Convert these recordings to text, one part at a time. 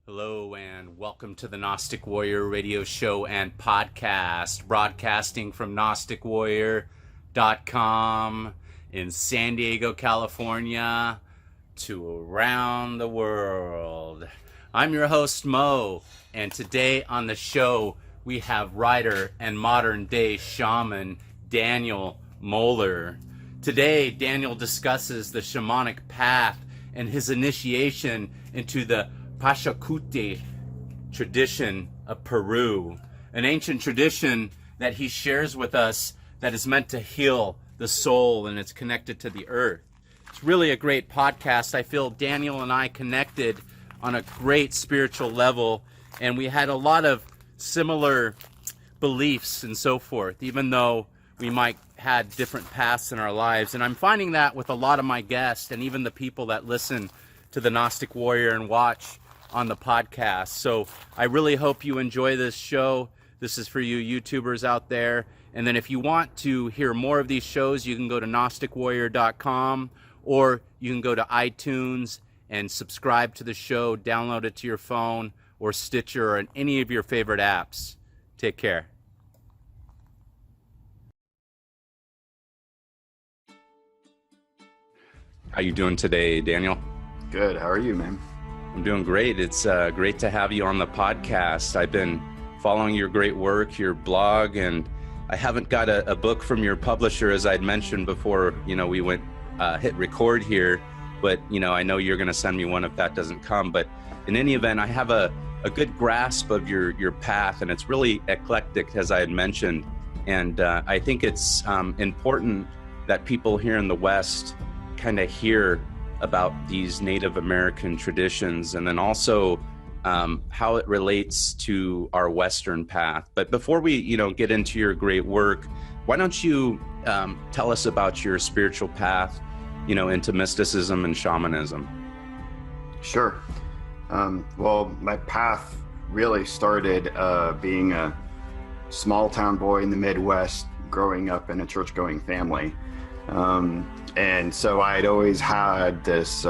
Hello and welcome to the Gnostic Warrior radio show and podcast, broadcasting from GnosticWarrior.com in San Diego, California, to around the world. I'm your host, Mo, and today on the show we have writer and modern-day shaman Daniel Moeller. Today, Daniel discusses the shamanic path and his initiation into the Pachakuti tradition of Peru, an ancient tradition that he shares with us that is meant to heal the soul and it's connected to the earth. It's really a great podcast. I feel Daniel and I connected on a great spiritual level, and we had a lot of similar beliefs and so forth, even though we might had different paths in our lives. And I'm finding that with a lot of my guests and even the people that listen to the Gnostic Warrior and watch on the podcast. So I really hope you enjoy this show. This is for you YouTubers out there. And then if you want to hear more of these shows, you can go to GnosticWarrior.com, or you can go to iTunes and subscribe to the show, download it to your phone or Stitcher or any of your favorite apps. Take care. How you doing today, Daniel? Good. How are you, man? I'm doing great. It's great to have you on the podcast. I've been following your great work, your blog, and I haven't got a book from your publisher, as I'd mentioned before, we went hit record here, but, I know you're going to send me one if that doesn't come. But in any event, I have a good grasp of your path, and it's really eclectic, as I had mentioned. And I think it's important that people here in the West kind of hear about these Native American traditions, and then also how it relates to our Western path. But before we, get into your great work, why don't you tell us about your spiritual path, into mysticism and shamanism? Sure. Well, my path really started being a small town boy in the Midwest, growing up in a church-going family. And so I'd always had this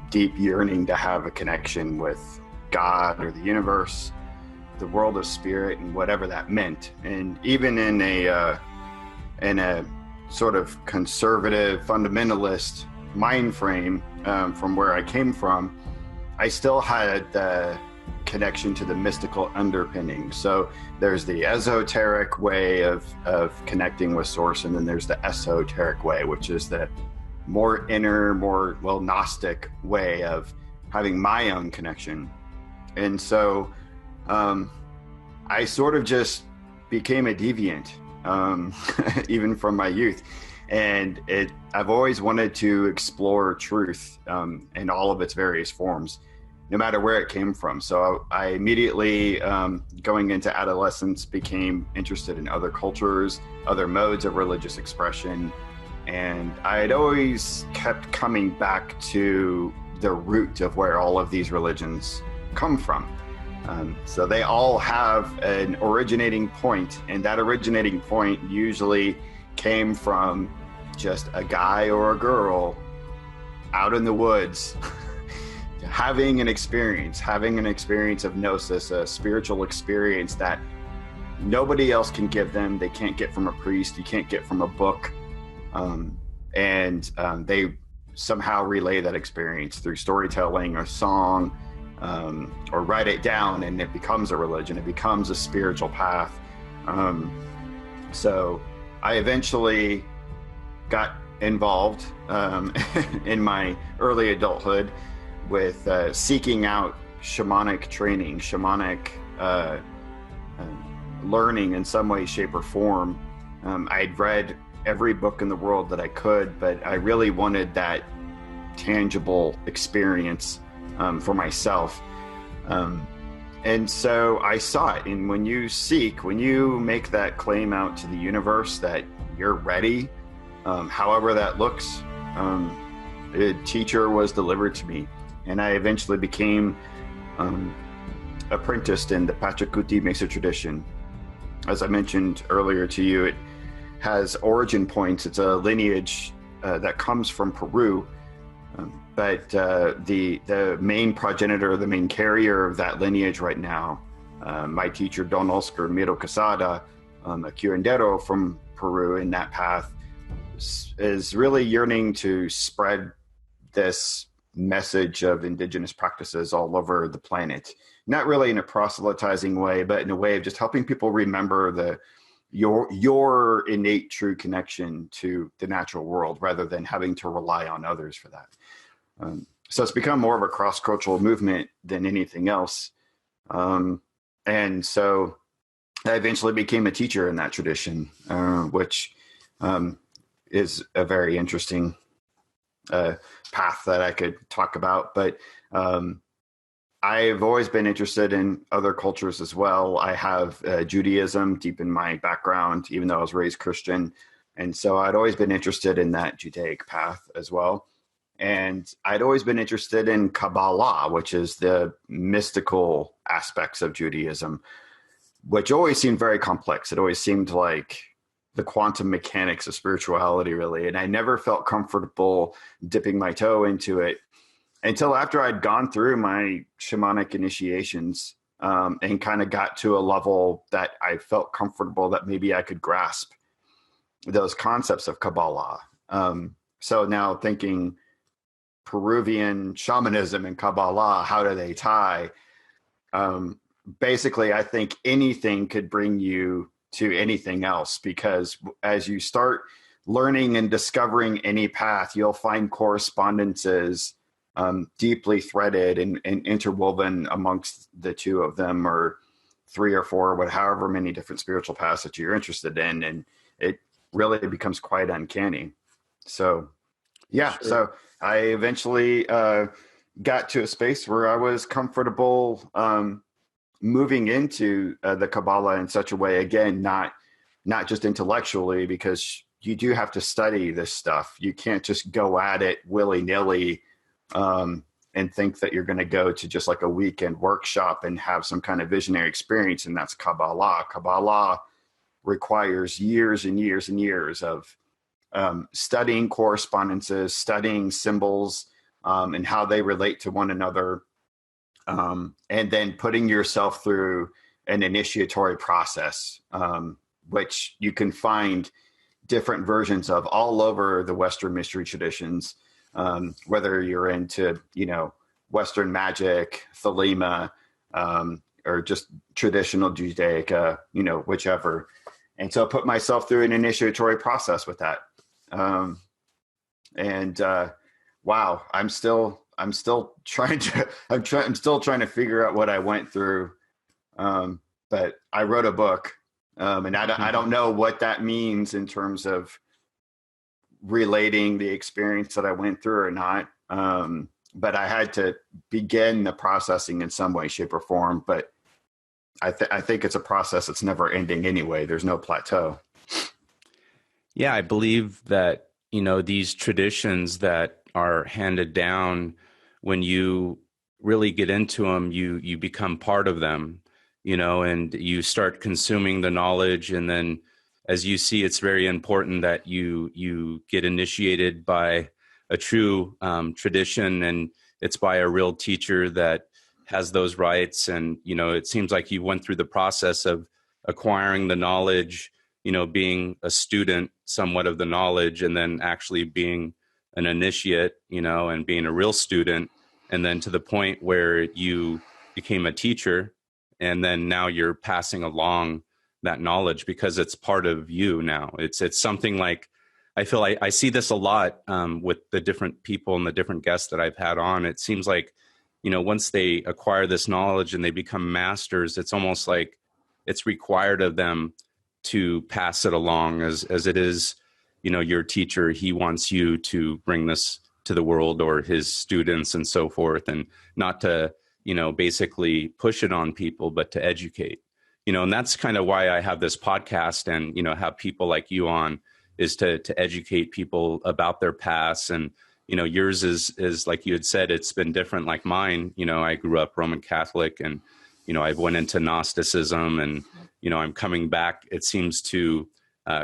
deep yearning to have a connection with God or the universe, the world of spirit, and whatever that meant. And even in a sort of conservative, fundamentalist mind frame from where I came from, I still had the connection to the mystical underpinning. So there's the esoteric way of connecting with source, and then there's the esoteric way, which is the more inner, more Gnostic way of having my own connection. And so I sort of just became a deviant, even from my youth. And I've always wanted to explore truth in all of its various forms, no matter where it came from. So I immediately, going into adolescence, became interested in other cultures, other modes of religious expression. And I had always kept coming back to the root of where all of these religions come from. So they all have an originating point, and that originating point usually came from just a guy or a girl out in the woods having an experience of gnosis, a spiritual experience that nobody else can give them. They can't get from a priest, you can't get from a book. They somehow relay that experience through storytelling or song, or write it down, and it becomes a religion, it becomes a spiritual path. So I eventually got involved in my early adulthood with seeking out shamanic training, shamanic learning in some way, shape, or form. I'd read every book in the world that I could, but I really wanted that tangible experience for myself. And so I saw it. And when you make that claim out to the universe that you're ready, however that looks, a teacher was delivered to me. And I eventually became apprenticed in the Pachakuti Mesa Tradition. As I mentioned earlier to you, it has origin points. It's a lineage that comes from Peru, the main progenitor, the main carrier of that lineage right now, my teacher Don Oscar Miro Casada, a curandero from Peru in that path, is really yearning to spread this message of indigenous practices all over the planet. Not really in a proselytizing way, but in a way of just helping people remember your innate true connection to the natural world, rather than having to rely on others for that. So it's become more of a cross-cultural movement than anything else. And so I eventually became a teacher in that tradition, which is a very interesting path that I could talk about. But I've always been interested in other cultures as well. I have Judaism deep in my background, even though I was raised Christian. And so I'd always been interested in that Judaic path as well. And I'd always been interested in Kabbalah, which is the mystical aspects of Judaism, which always seemed very complex. It always seemed like the quantum mechanics of spirituality, really. And I never felt comfortable dipping my toe into it until after I'd gone through my shamanic initiations, and kind of got to a level that I felt comfortable that maybe I could grasp those concepts of Kabbalah. So now thinking Peruvian shamanism and Kabbalah, how do they tie? Basically, I think anything could bring you to anything else, because as you start learning and discovering any path, you'll find correspondences deeply threaded and interwoven amongst the two of them, or three or four, however many different spiritual paths that you're interested in. And it really becomes quite uncanny. So, yeah. Sure. So I eventually got to a space where I was comfortable moving into the Kabbalah in such a way, again, not just intellectually, because you do have to study this stuff. You can't just go at it willy-nilly and think that you're going to go to just like a weekend workshop and have some kind of visionary experience, and that's Kabbalah. Kabbalah requires years and years and years of studying correspondences, studying symbols, and how they relate to one another, and then putting yourself through an initiatory process, which you can find different versions of all over the Western mystery traditions, whether you're into, Western magic, Thelema, or just traditional Judaica, whichever. And so I put myself through an initiatory process with that. Wow, I'm still trying to figure out what I went through. But I wrote a book, and I don't know what that means in terms of relating the experience that I went through or not. But I had to begin the processing in some way, shape, or form. But I think it's a process that's never ending anyway. There's no plateau. Yeah, I believe that, these traditions that are handed down, when you really get into them, you become part of them, and you start consuming the knowledge. And then, as you see, it's very important that you get initiated by a true tradition, and it's by a real teacher that has those rights. And, it seems like you went through the process of acquiring the knowledge, being a student somewhat of the knowledge, and then actually being an initiate, and being a real student. And then to the point where you became a teacher, and then now you're passing along that knowledge because it's part of you now. It's something like, I feel I see this a lot with the different people and the different guests that I've had on. It seems like, once they acquire this knowledge and they become masters, it's almost like it's required of them to pass it along as it is, your teacher, he wants you to bring this to the world, or his students and so forth, and not to, basically push it on people, but to educate, and that's kind of why I have this podcast and, have people like you on, is to educate people about their past. And, yours is like you had said, it's been different like mine. I grew up Roman Catholic, and, I've went into Gnosticism, and, I'm coming back, it seems, to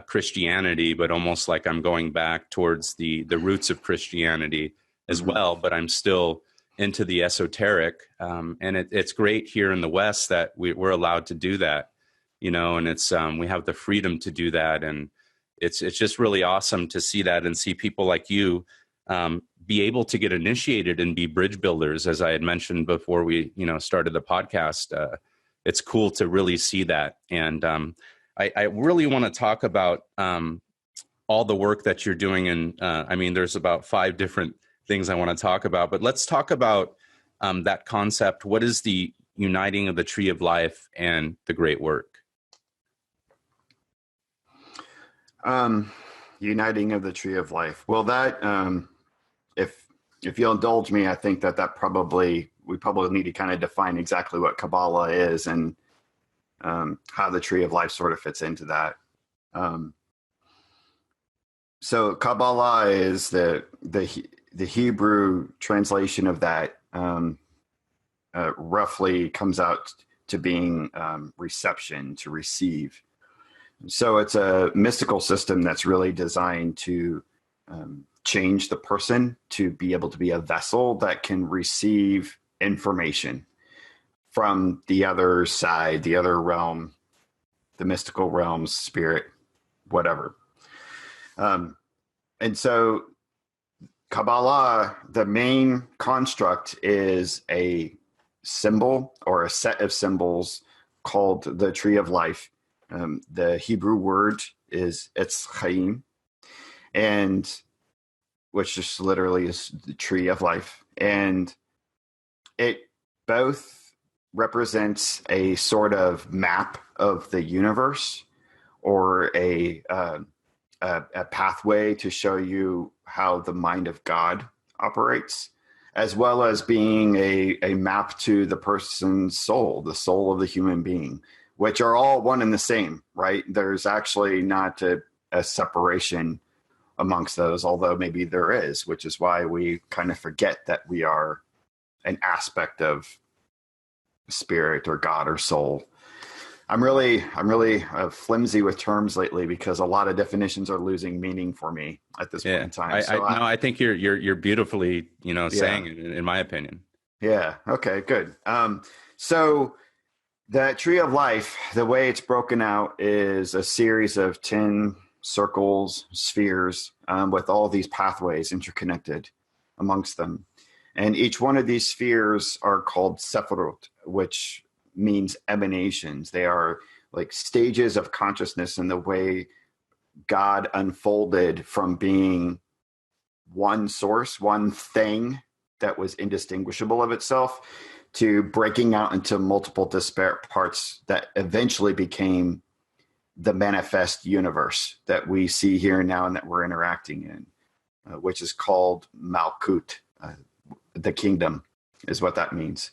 Christianity, but almost like I'm going back towards the roots of Christianity as well, but I'm still into the esoteric. And it's great here in the West that we're allowed to do that, you know, and it's, we have the freedom to do that. And it's just really awesome to see that and see people like you, be able to get initiated and be bridge builders. As I had mentioned before we, you know, started the podcast, it's cool to really see that. And, I really want to talk about, all the work that you're doing. And, I mean, there's about 5 different things I want to talk about, but let's talk about, that concept. What is the uniting of the tree of life and the great work? Uniting of the tree of life. Well, that, if you'll indulge me, I think that we probably need to kind of define exactly what Kabbalah is and how the tree of life sort of fits into that. So Kabbalah is the Hebrew translation of that, roughly comes out to being reception, to receive. So it's a mystical system that's really designed to change the person to be able to be a vessel that can receive information from the other side, the other realm, the mystical realm, spirit, whatever. And so Kabbalah, the main construct is a symbol or a set of symbols called the tree of life. The Hebrew word is etz chaim, and which just literally is the tree of life. And it both represents a sort of map of the universe or a pathway to show you how the mind of God operates, as well as being a map to the person's soul, the soul of the human being, which are all one and the same, right? There's actually not a separation amongst those, although maybe there is, which is why we kind of forget that we are an aspect of spirit or God or soul. I'm really flimsy with terms lately because a lot of definitions are losing meaning for me at this point in time. I think you're beautifully, you know, saying it, in my opinion. Yeah. Okay, good. So the tree of life, the way it's broken out is a series of 10 circles, spheres, with all these pathways interconnected amongst them. And each one of these spheres are called sephirot, which means emanations. They are like stages of consciousness in the way God unfolded from being one source, one thing that was indistinguishable of itself, to breaking out into multiple disparate parts that eventually became the manifest universe that we see here now and that we're interacting in, which is called Malkut. The kingdom is what that means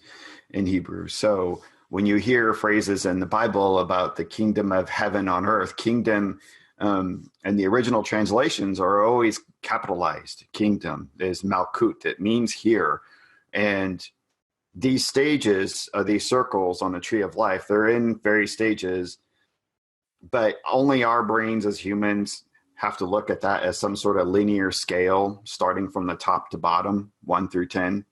in Hebrew. So when you hear phrases in the Bible about the kingdom of heaven on earth, kingdom, and the original translations are always capitalized. Kingdom is Malkut. It means here. And these stages, these circles on the tree of life, they're in various stages, but only our brains as humans have to look at that as some sort of linear scale starting from the top to bottom, 1 through 10.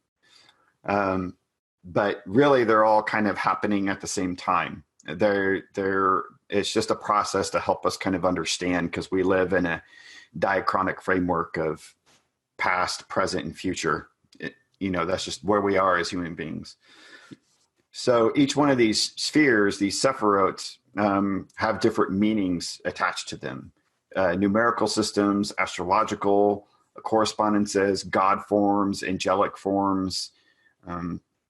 But really they're all kind of happening at the same time. It's just a process to help us kind of understand, because we live in a diachronic framework of past, present, and future. That's just where we are as human beings. So each one of these spheres, these sephirotes, have different meanings attached to them. Numerical systems, astrological correspondences, God forms, angelic forms.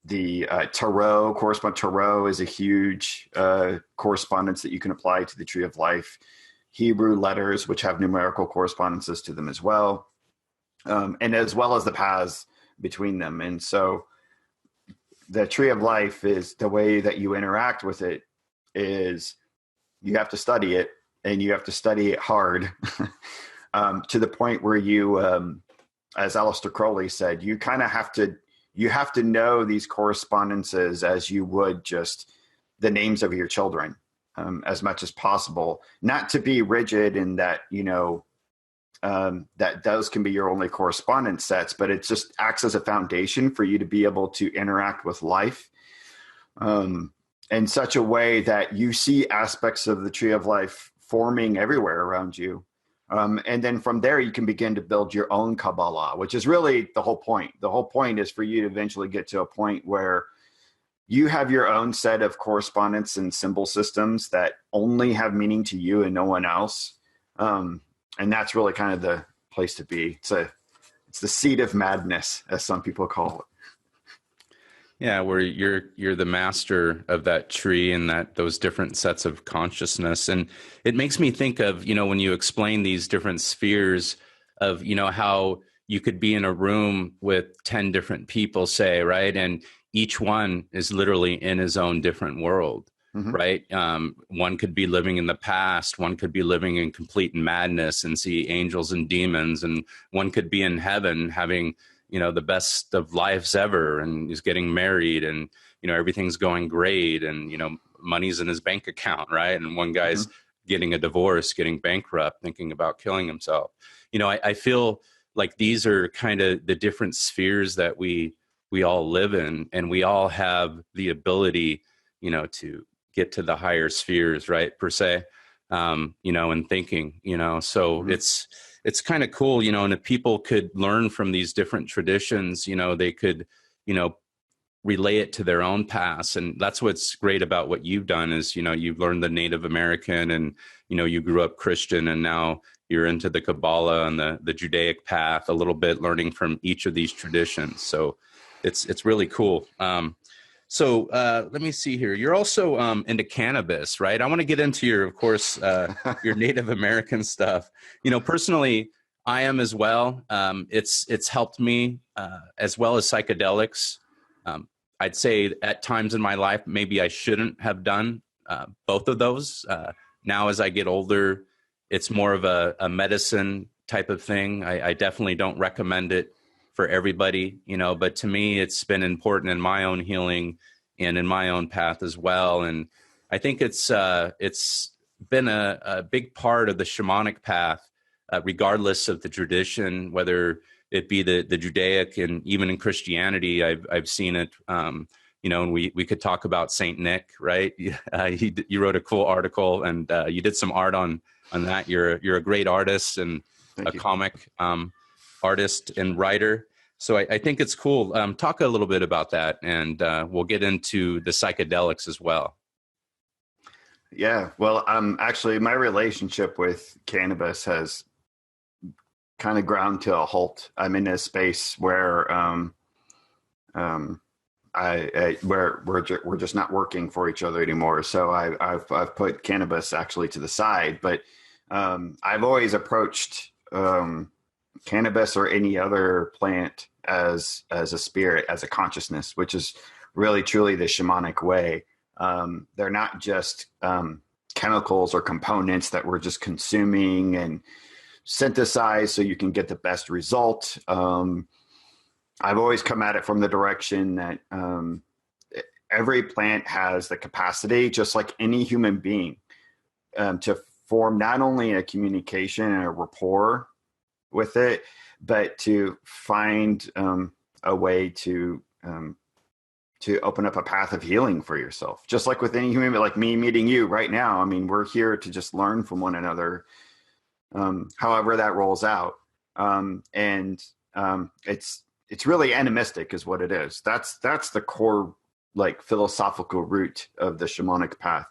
The tarot is a huge correspondence that you can apply to the tree of life. Hebrew letters, which have numerical correspondences to them as well, and as well as the paths between them. And so the tree of life is the way that you interact with it is you have to study it, and you have to study it hard to the point where you, as Aleister Crowley said, you kind of have to know these correspondences as you would just the names of your children, as much as possible, not to be rigid in that, that those can be your only correspondence sets, but it just acts as a foundation for you to be able to interact with life in such a way that you see aspects of the tree of life forming everywhere around you. And then from there, you can begin to build your own Kabbalah, which is really the whole point. The whole point is for you to eventually get to a point where you have your own set of correspondence and symbol systems that only have meaning to you and no one else. And that's really kind of the place to be. It's the seed of madness, as some people call it. Yeah, where you're the master of that tree and those different sets of consciousness. And it makes me think of, when you explain these different spheres of, how you could be in a room with 10 different people, say, right? And each one is literally in his own different world, right? One could be living in the past, one could be living in complete madness and see angels and demons, and one could be in heaven having the best of lives ever, and he's getting married, and everything's going great, and money's in his bank account, right? And one guy's getting a divorce, getting bankrupt, thinking about killing himself. I feel like these are kind of the different spheres that we all live in, and we all have the ability to get to the higher spheres, right, per se, and thinking, so it's kind of cool, and if people could learn from these different traditions, they could, relay it to their own past. And that's what's great about what you've done is, you've learned the Native American, and, you grew up Christian, and now you're into the Kabbalah and the Judaic path a little bit, learning from each of these traditions. So it's really cool. So let me see here. You're also into cannabis, right? I want to get into your Native American stuff. Personally, I am as well. It's helped me as well as psychedelics. I'd say at times in my life, maybe I shouldn't have done both of those. Now, as I get older, it's more of a medicine type of thing. I definitely don't recommend it for everybody, but to me, it's been important in my own healing and in my own path as well. And I think it's been a big part of the shamanic path, regardless of the tradition, whether it be the Judaic, and even in Christianity, I've seen it. And we could talk about Saint Nick, right? You wrote a cool article, and you did some art on that. You're a great artist and Thank you. Comic artist and writer. So I think it's cool. Talk a little bit about that, and we'll get into the psychedelics as well. Yeah, well, actually, my relationship with cannabis has kind of ground to a halt. I'm in a space where we're just not working for each other anymore. So I've put cannabis actually to the side, but I've always approached cannabis or any other plant as a spirit, as a consciousness, which is really truly the shamanic way. They're not just chemicals or components that we're just consuming and synthesize so you can get the best result. I've always come at it from the direction that every plant has the capacity, just like any human being, to form not only a communication and a rapport with it, but to find a way to open up a path of healing for yourself. Just like with any human, like me meeting you right now. I mean, we're here to just learn from one another, however that rolls out. It's really animistic is what it is. That's the core, like, philosophical root of the shamanic path,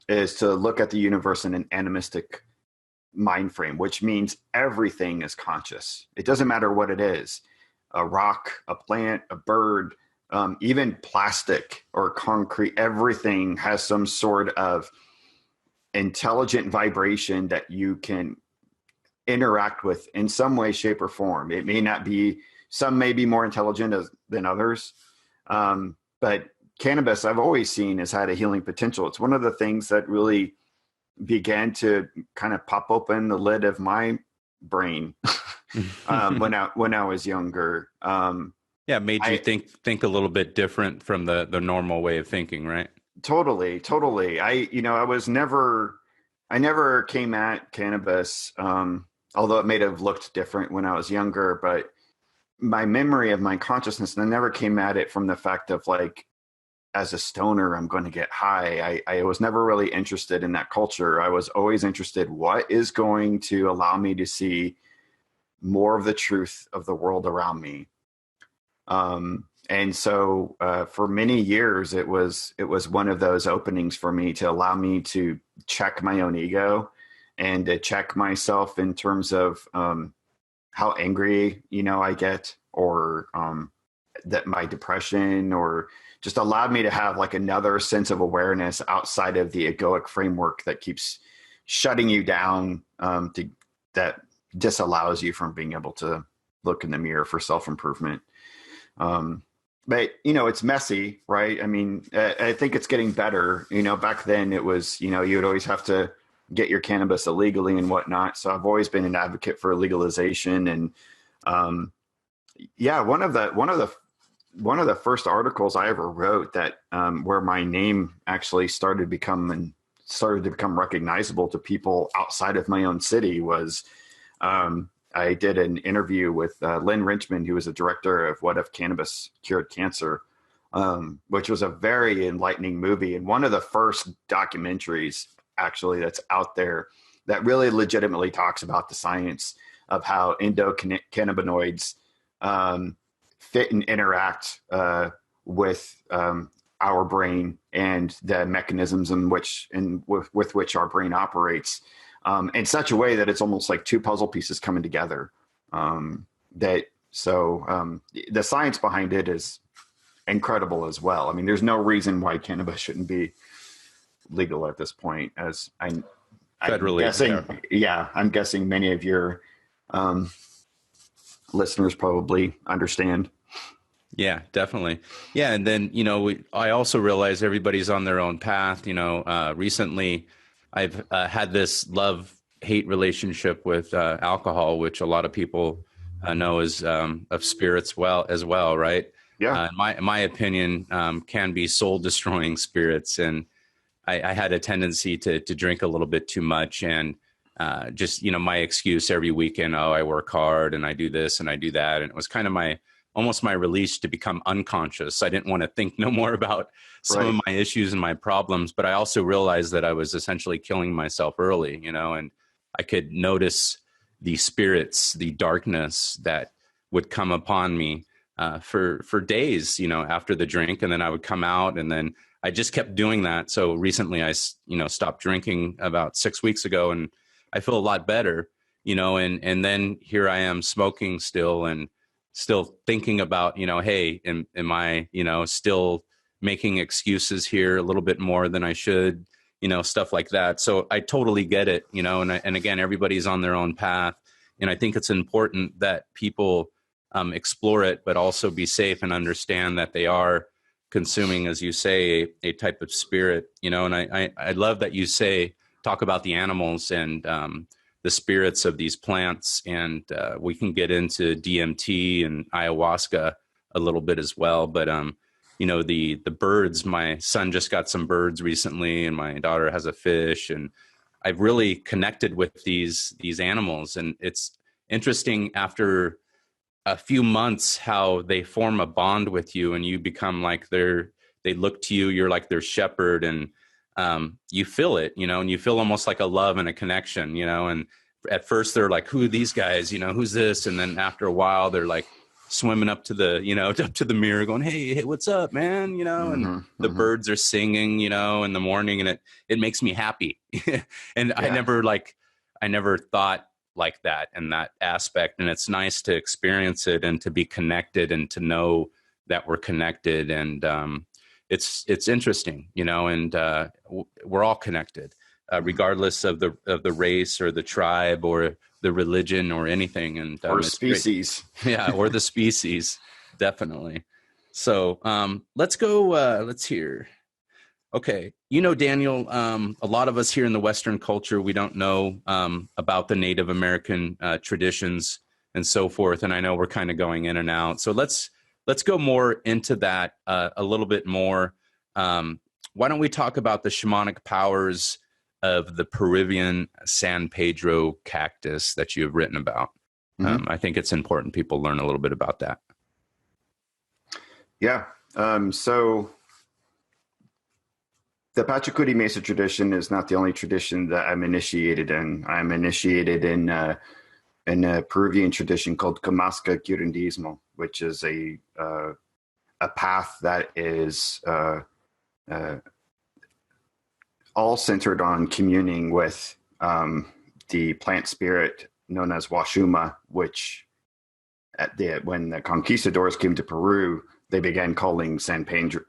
is to look at the universe in an animistic mind frame, which means everything is conscious. It doesn't matter what it is, a rock, a plant, a bird, even plastic or concrete, everything has some sort of intelligent vibration that you can interact with in some way, shape, or form. It may not be, some may be more intelligent than others. But cannabis, I've always seen, has had a healing potential. It's one of the things that really began to kind of pop open the lid of my brain when I was younger. Made you think a little bit different from the normal way of thinking, right? Totally. I never came at cannabis although it may have looked different when I was younger, but my memory of my consciousness, and I never came at it from the fact of like, as a stoner, I'm going to get high. I was never really interested in that culture. I was always interested, what is going to allow me to see more of the truth of the world around me? And so for many years, it was one of those openings for me to allow me to check my own ego and to check myself in terms of how angry, I get, or that my depression, or just allowed me to have like another sense of awareness outside of the egoic framework that keeps shutting you down, that disallows you from being able to look in the mirror for self-improvement. But, it's messy, right? I mean, I think it's getting better. Back then it was, you'd always have to get your cannabis illegally and whatnot. So I've always been an advocate for legalization. And one of the first articles I ever wrote that where my name actually started to become recognizable to people outside of my own city was I did an interview with Lynn Richmond, who was the director of What If Cannabis Cured Cancer, which was a very enlightening movie, and one of the first documentaries actually that's out there that really legitimately talks about the science of how endocannabinoids fit and interact with our brain and the mechanisms with which our brain operates, in such a way that it's almost like two puzzle pieces coming together. The science behind it is incredible as well. I mean, there's no reason why cannabis shouldn't be legal at this point, as I'm guessing. Yeah, I'm guessing many of your listeners probably understand. Yeah, definitely. Yeah, and then I also realize everybody's on their own path. Recently, I've had this love-hate relationship with alcohol, which a lot of people know as of spirits as well, right? Yeah. In my opinion, can be soul-destroying spirits, and I had a tendency to drink a little bit too much, and just my excuse every weekend. Oh, I work hard and I do this and I do that, and it was kind of almost my release to become unconscious. I didn't want to think no more about some of my issues and my problems, but I also realized that I was essentially killing myself early, and I could notice the spirits, the darkness that would come upon me for days, after the drink. And then I would come out, and then I just kept doing that. So recently I, stopped drinking about 6 weeks ago, and I feel a lot better, and then here I am smoking still, and still thinking about, hey, am I, still making excuses here a little bit more than I should, stuff like that. So I totally get it, and again, everybody's on their own path. And I think it's important that people explore it, but also be safe and understand that they are consuming, as you say, a type of spirit, and I love that you talk about the animals and the spirits of these plants, and we can get into DMT and ayahuasca a little bit as well. But the birds, my son just got some birds recently, and my daughter has a fish, and I've really connected with these animals. And it's interesting after a few months how they form a bond with you, and you become like they look to you, you're like their shepherd, and you feel it, and you feel almost like a love and a connection, and at first they're like, who are these guys? Who's this? And then after a while, they're like swimming up to the, up to the mirror going, hey, what's up, man? And the birds are singing, in the morning, and it makes me happy. And yeah. I never thought like that in that aspect. And it's nice to experience it and to be connected and to know that we're connected. And, it's interesting, and we're all connected, regardless of the race or the tribe or the religion or anything, and or species. Yeah, or the species, definitely. So let's go. Let's hear. Okay, Daniel, a lot of us here in the Western culture, we don't know about the Native American traditions and so forth, and I know we're kind of going in and out. So let's go more into that a little bit more. Why don't we talk about the shamanic powers of the Peruvian San Pedro cactus that you have written about. I think it's important people learn a little bit about that. Yeah. So the Pachakuti Mesa tradition is not the only tradition that I'm initiated in. I'm initiated in a Peruvian tradition called Qurundismo, which is a path that is all centered on communing with the plant spirit known as Washuma, which when the conquistadors came to Peru, they began calling San Pedro,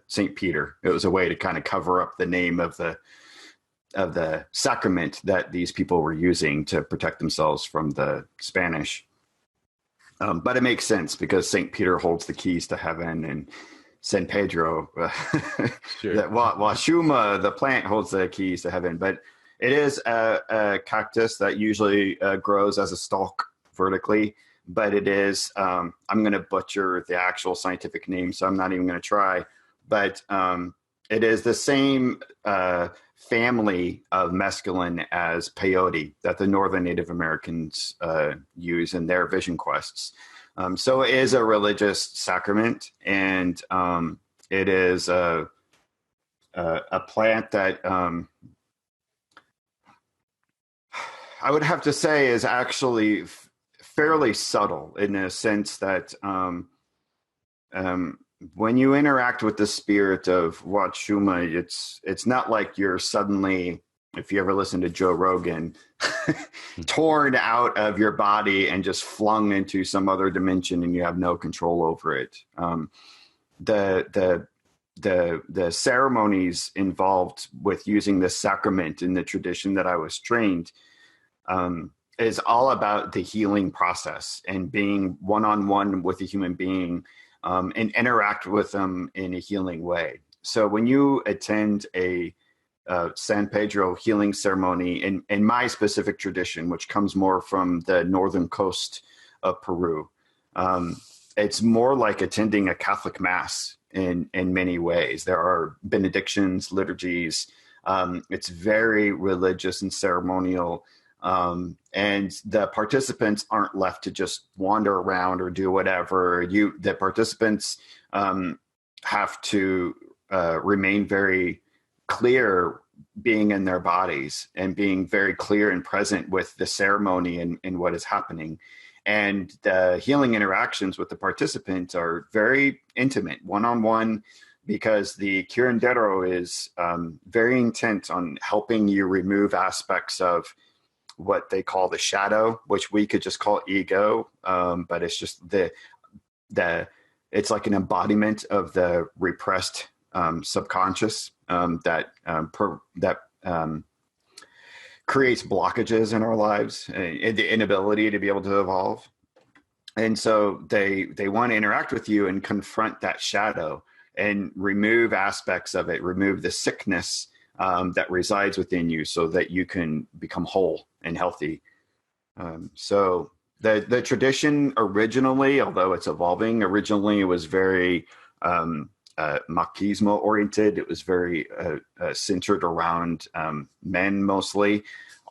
Saint Peter. It was a way to kind of cover up the name of the sacrament that these people were using to protect themselves from the Spanish. But it makes sense because Saint Peter holds the keys to heaven, and San Pedro, Sure. that Washuma, the plant, holds the keys to heaven. But it is a cactus that usually grows as a stalk vertically. But it is, I'm going to butcher the actual scientific name, so I'm not even going to try. But it is the same family of mescaline as peyote that the northern Native Americans use in their vision quests. So it is a religious sacrament, and it is a plant that I would have to say is actually fairly subtle in a sense that when you interact with the spirit of Wachuma, it's not like you're suddenly, if you ever listen to Joe Rogan, torn out of your body and just flung into some other dimension and you have no control over it. The ceremonies involved with using this sacrament in the tradition that I was trained is all about the healing process and being one-on-one with a human being and interact with them in a healing way. So when you attend a San Pedro healing ceremony in my specific tradition, which comes more from the northern coast of Peru, it's more like attending a Catholic mass in many ways. There are benedictions, liturgies. It's very religious and ceremonial. And the participants aren't left to just wander around or do whatever. The participants have to remain very clear being in their bodies and being very clear and present with the ceremony and what is happening. And the healing interactions with the participants are very intimate, one-on-one, because the curandero is very intent on helping you remove aspects of what they call the shadow, which we could just call ego, but it's just it's like an embodiment of the repressed subconscious that creates blockages in our lives and the inability to be able to evolve. And so they want to interact with you and confront that shadow and remove aspects of it, remove the sickness that resides within you so that you can become whole and healthy. So the tradition originally, although it's evolving, originally it was very machismo oriented. It was very centered around men mostly.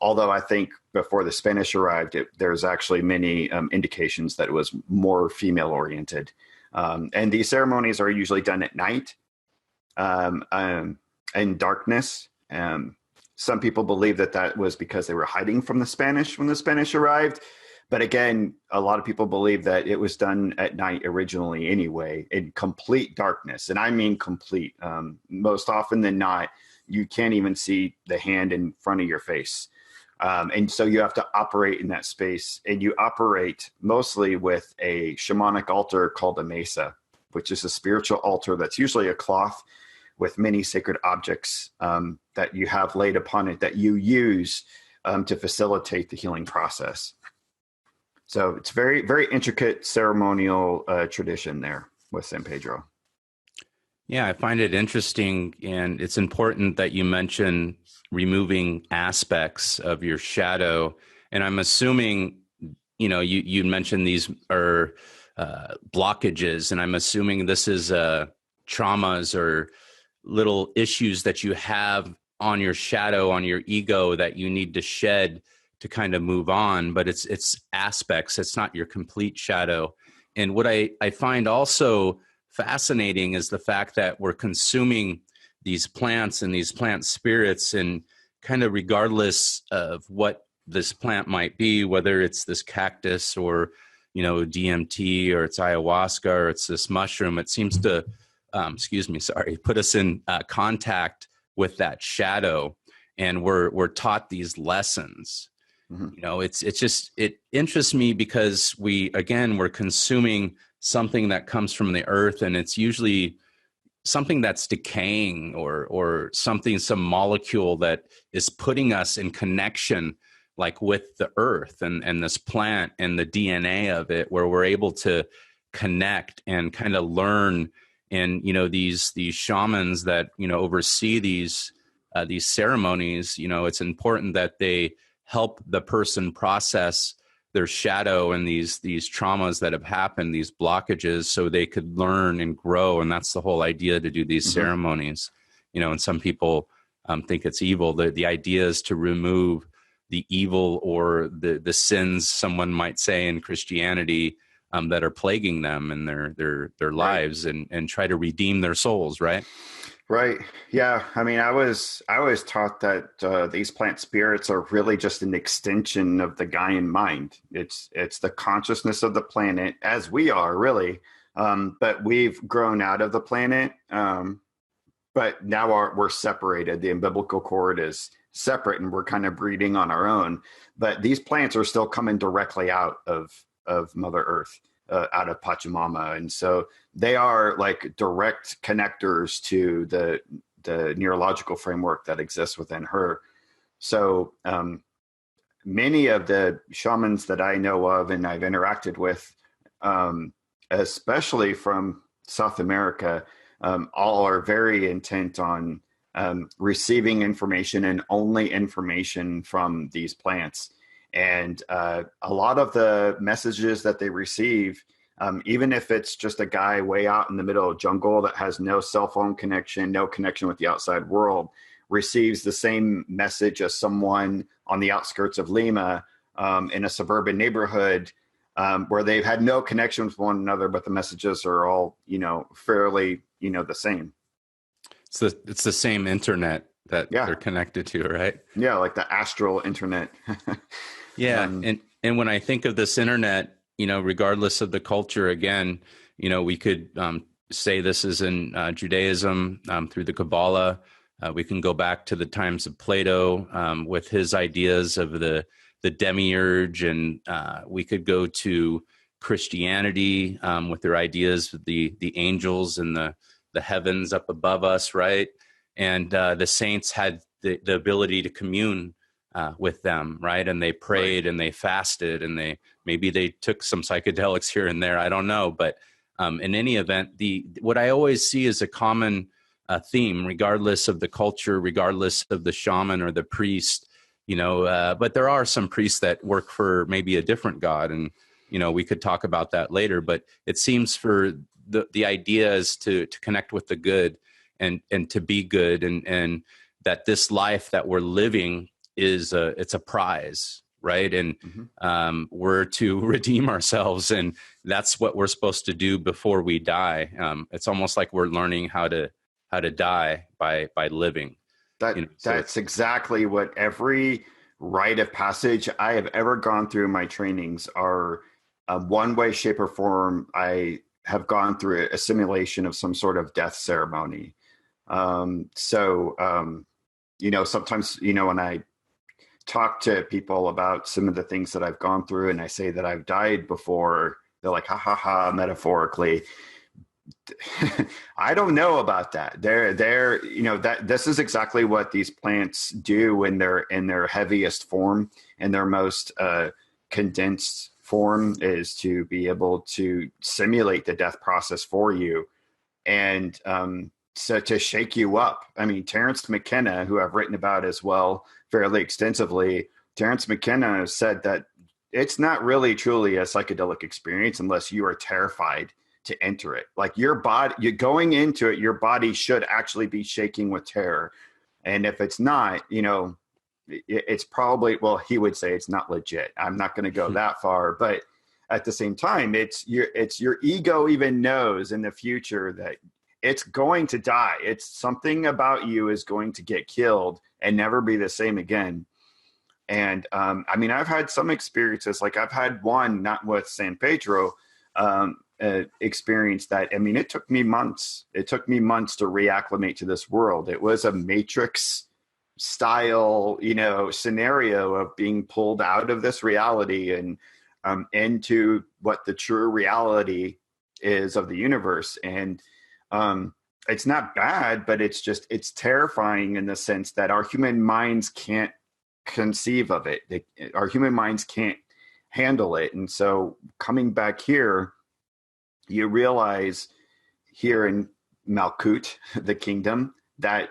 Although I think before the Spanish arrived, there's actually many indications that it was more female oriented. And these ceremonies are usually done at night in darkness. Some people believe that was because they were hiding from the Spanish when the Spanish arrived. But again, a lot of people believe that it was done at night originally anyway, in complete darkness. And I mean complete. Most often than not, you can't even see the hand in front of your face. And so you have to operate in that space. And you operate mostly with a shamanic altar called a mesa, which is a spiritual altar that's usually a cloth with many sacred objects that you have laid upon it that you use to facilitate the healing process. So it's very, very intricate ceremonial tradition there with San Pedro. Yeah, I find it interesting, and it's important that you mention removing aspects of your shadow. And I'm assuming, you mentioned these are blockages, and I'm assuming this is traumas or little issues that you have on your shadow, on your ego that you need to shed to kind of move on, but it's aspects. It's not your complete shadow. And what I find also fascinating is the fact that we're consuming these plants and these plant spirits, and kind of regardless of what this plant might be, whether it's this cactus or, you know, DMT, or it's ayahuasca, or it's this mushroom, it seems to, put us in contact with that shadow, and we're taught these lessons. You know, it interests me because we're consuming something that comes from the earth, and it's usually something that's decaying, or some molecule that is putting us in connection, like with the earth and this plant and the DNA of it, where we're able to connect and kind of learn. And, you know, these shamans that, you know, oversee these ceremonies, you know, it's important that they help the person process their shadow and these traumas that have happened, these blockages, so they could learn and grow. And that's the whole idea, to do these ceremonies, you know. And some people think it's evil. The idea is to remove the evil or the sins, someone might say, in Christianity, that are plaguing them in their lives, and try to redeem their souls, right? Right. Yeah. I mean, I was taught that these plant spirits are really just an extension of the Gaian mind. It's the consciousness of the planet, as we are, really. But we've grown out of the planet. But now we're separated. The umbilical cord is separate, and we're kind of breeding on our own. But these plants are still coming directly out of Mother Earth, out of Pachamama. And so they are like direct connectors to the neurological framework that exists within her. So many of the shamans that I know of and I've interacted with, especially from South America, all are very intent on receiving information, and only information from these plants. And a lot of the messages that they receive, even if it's just a guy way out in the middle of jungle that has no cell phone connection, no connection with the outside world, receives the same message as someone on the outskirts of Lima, in a suburban neighborhood, where they've had no connection with one another, but the messages are all, you know, fairly, you know, the same. It's the same internet that they're connected to, right? Yeah, like the astral internet. Yeah, and when I think of this internet, you know, regardless of the culture, again, you know, we could say this is in Judaism, through the Kabbalah. We can go back to the times of Plato, with his ideas of the demiurge, and we could go to Christianity, with their ideas of the angels and the heavens up above us, right? And the saints had the ability to commune with them, right? And they prayed, and they fasted, and maybe they took some psychedelics here and there. I don't know, but in any event, what I always see is a common theme, regardless of the culture, regardless of the shaman or the priest, you know. But there are some priests that work for maybe a different god, and you know, we could talk about that later. But it seems for the idea is to connect with the good, and to be good, and that this life that we're living is it's a prize, right? And we're to redeem ourselves, and that's what we're supposed to do before we die. It's almost like we're learning how to die by living. That's exactly what every rite of passage I have ever gone through in my trainings are. One way, shape, or form, I have gone through a simulation of some sort of death ceremony. You know, sometimes, you know, when I talk to people about some of the things that I've gone through, and I say that I've died before, they're like, ha ha ha, metaphorically. I don't know about that. They're, you know, that this is exactly what these plants do when they're in their heaviest form, in their most condensed form, is to be able to simulate the death process for you. And so to shake you up. I mean, Terence McKenna, who I've written about as well fairly extensively, Terence McKenna said that it's not really truly a psychedelic experience unless you are terrified to enter it. Like your body, you're going into it, your body should actually be shaking with terror. And if it's not, it's probably, well, he would say it's not legit. I'm not going to go that far, but at the same time, it's your ego even knows in the future that it's going to die. It's something about you is going to get killed and never be the same again. And I mean, I've had some experiences, like I've had one, not with San Pedro, experience that, I mean, it took me months. It took me months to reacclimate to this world. It was a Matrix style, scenario of being pulled out of this reality and into what the true reality is of the universe. And it's not bad, but it's terrifying in the sense that our human minds can't conceive of it. Our human minds can't handle it. And so coming back here, you realize here in Malkut, the kingdom, that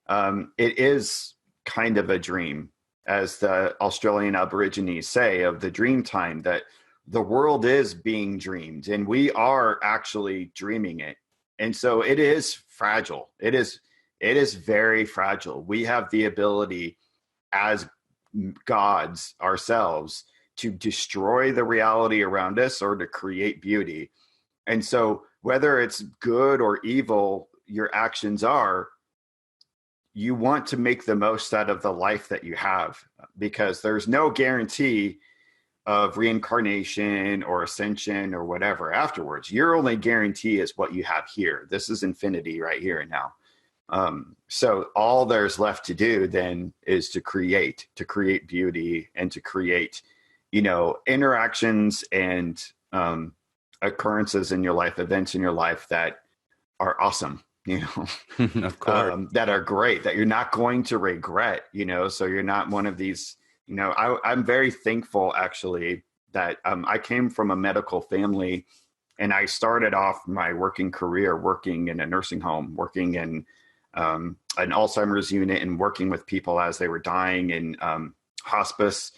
it is kind of a dream, as the Australian Aborigines say of the dream time, that the world is being dreamed and we are actually dreaming it. And so it is fragile. It is very fragile. We have the ability as gods ourselves to destroy the reality around us or to create beauty. And so whether it's good or evil your actions are, you want to make the most out of the life that you have, because there's no guarantee of reincarnation or ascension or whatever afterwards. Your only guarantee is what you have here. This is infinity right here and now. So all there's left to do then is to create beauty and to create, interactions and occurrences in your life, events in your life that are awesome, Of course. that are great, that you're not going to regret, so you're not one of these, I'm very thankful actually that I came from a medical family, and I started off my working career working in a nursing home, working in an Alzheimer's unit and working with people as they were dying in hospice.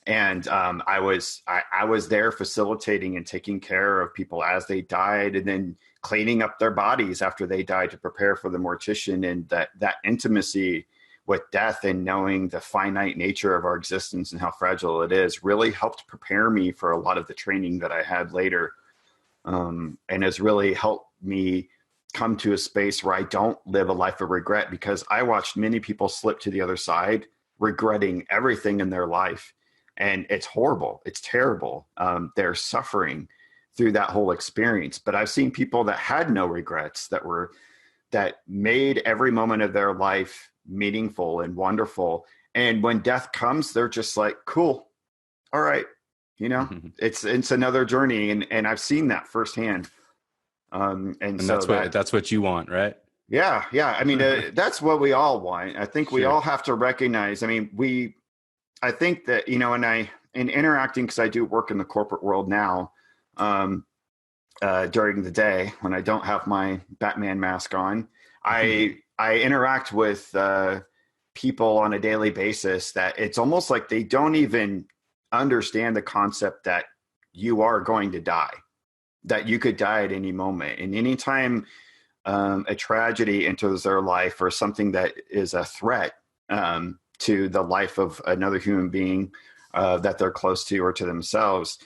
And I was there facilitating and taking care of people as they died, and then cleaning up their bodies after they died to prepare for the mortician. And that intimacy with death and knowing the finite nature of our existence and how fragile it is really helped prepare me for a lot of the training that I had later, and has really helped me come to a space where I don't live a life of regret, because I watched many people slip to the other side regretting everything in their life. And it's horrible. It's terrible. They're suffering through that whole experience. But I've seen people that had no regrets, that made every moment of their life meaningful and wonderful. And when death comes, they're just like, cool. All right. It's another journey. And I've seen that firsthand. And so that's what you want, right? Yeah. Yeah. I mean, that's what we all want. I think we all have to recognize, I think that, in interacting, because I do work in the corporate world now, during the day when I don't have my Batman mask on, I interact with people on a daily basis that it's almost like they don't even understand the concept that you are going to die, that you could die at any moment. And anytime a tragedy enters their life or something that is a threat, to the life of another human being that they're close to or to themselves,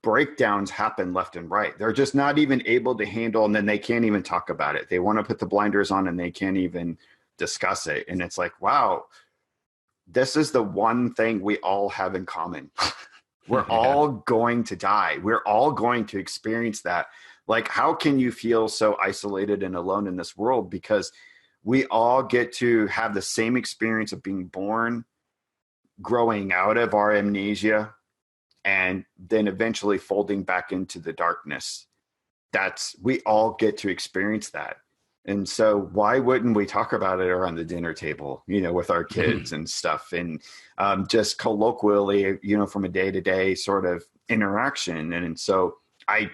breakdowns happen left and right. They're just not even able to handle, and then they can't even talk about it. They want to put the blinders on and they can't even discuss it. And it's like, wow, this is the one thing we all have in common. We're all going to die. We're all going to experience that. Like, how can you feel so isolated and alone in this world? Because we all get to have the same experience of being born, growing out of our amnesia, and then eventually folding back into the darkness. We all get to experience that. And so why wouldn't we talk about it around the dinner table, with our kids and stuff, and just colloquially, from a day-to-day sort of interaction. And so I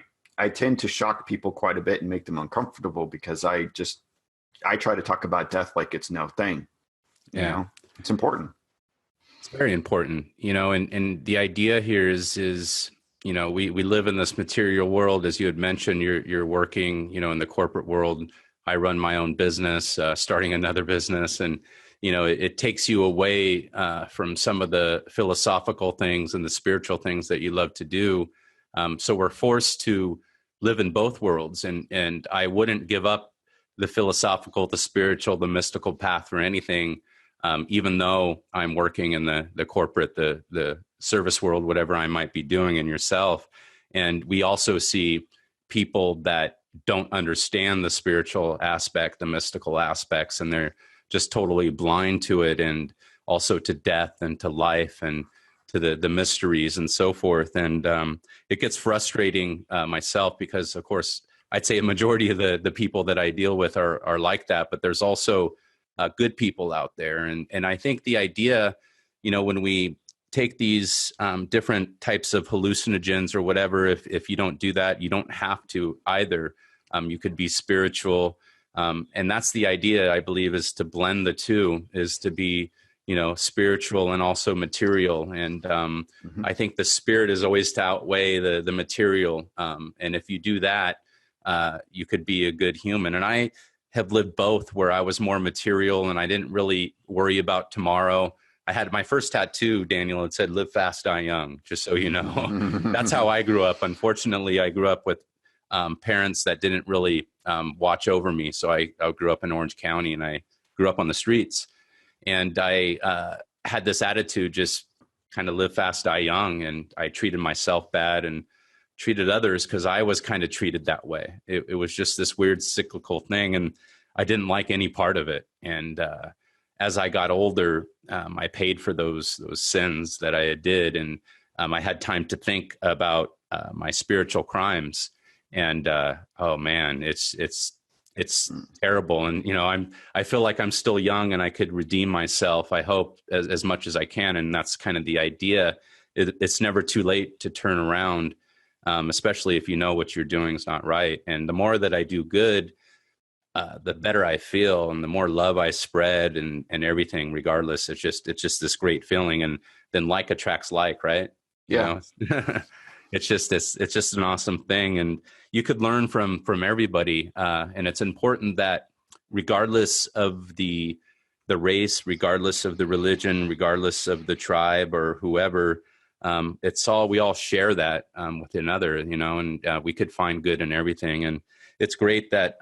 tend to shock people quite a bit and make them uncomfortable, because I try to talk about death like it's no thing. It's important. It's very important, and the idea here is, we live in this material world. As you had mentioned, you're working, in the corporate world I run my own business, starting another business. And, it takes you away from some of the philosophical things and the spiritual things that you love to do. So we're forced to live in both worlds. And I wouldn't give up the philosophical, the spiritual, the mystical path for anything, even though I'm working in the corporate, the service world, whatever I might be doing in yourself. And we also see people that don't understand the spiritual aspect, the mystical aspects, and they're just totally blind to it, and also to death and to life and to the mysteries and so forth. And it gets frustrating myself because, of course, I'd say a majority of the people that I deal with are like that, but there's also good people out there. And I think the idea, when we take these different types of hallucinogens or whatever, if you don't do that, you don't have to either. You could be spiritual. And that's the idea, I believe, is to blend the two, is to be, spiritual and also material. And I think the spirit is always to outweigh the material. And if you do that, you could be a good human. And I have lived both, where I was more material and I didn't really worry about tomorrow. I had my first tattoo, Daniel, it said, "Live fast, die young," just so you know. That's how I grew up. Unfortunately, I grew up with parents that didn't really watch over me. So I grew up in Orange County, and I grew up on the streets. And I had this attitude, just kind of live fast, die young. And I treated myself bad and treated others because I was kind of treated that way. It was just this weird cyclical thing, and I didn't like any part of it. And as I got older, I paid for those sins that I did, and I had time to think about my spiritual crimes. And oh man, it's terrible. And I feel like I'm still young, and I could redeem myself, I hope, as much as I can. And that's kind of the idea. It's never too late to turn around, especially if you know what you're doing is not right. And the more that I do good, the better I feel, and the more love I spread, and everything. Regardless, it's just this great feeling. And then like attracts like, right? Yeah. It's just an awesome thing, and you could learn from everybody. And it's important that regardless of the race, regardless of the religion, regardless of the tribe or whoever, we all share that with another, and we could find good in everything. And it's great that,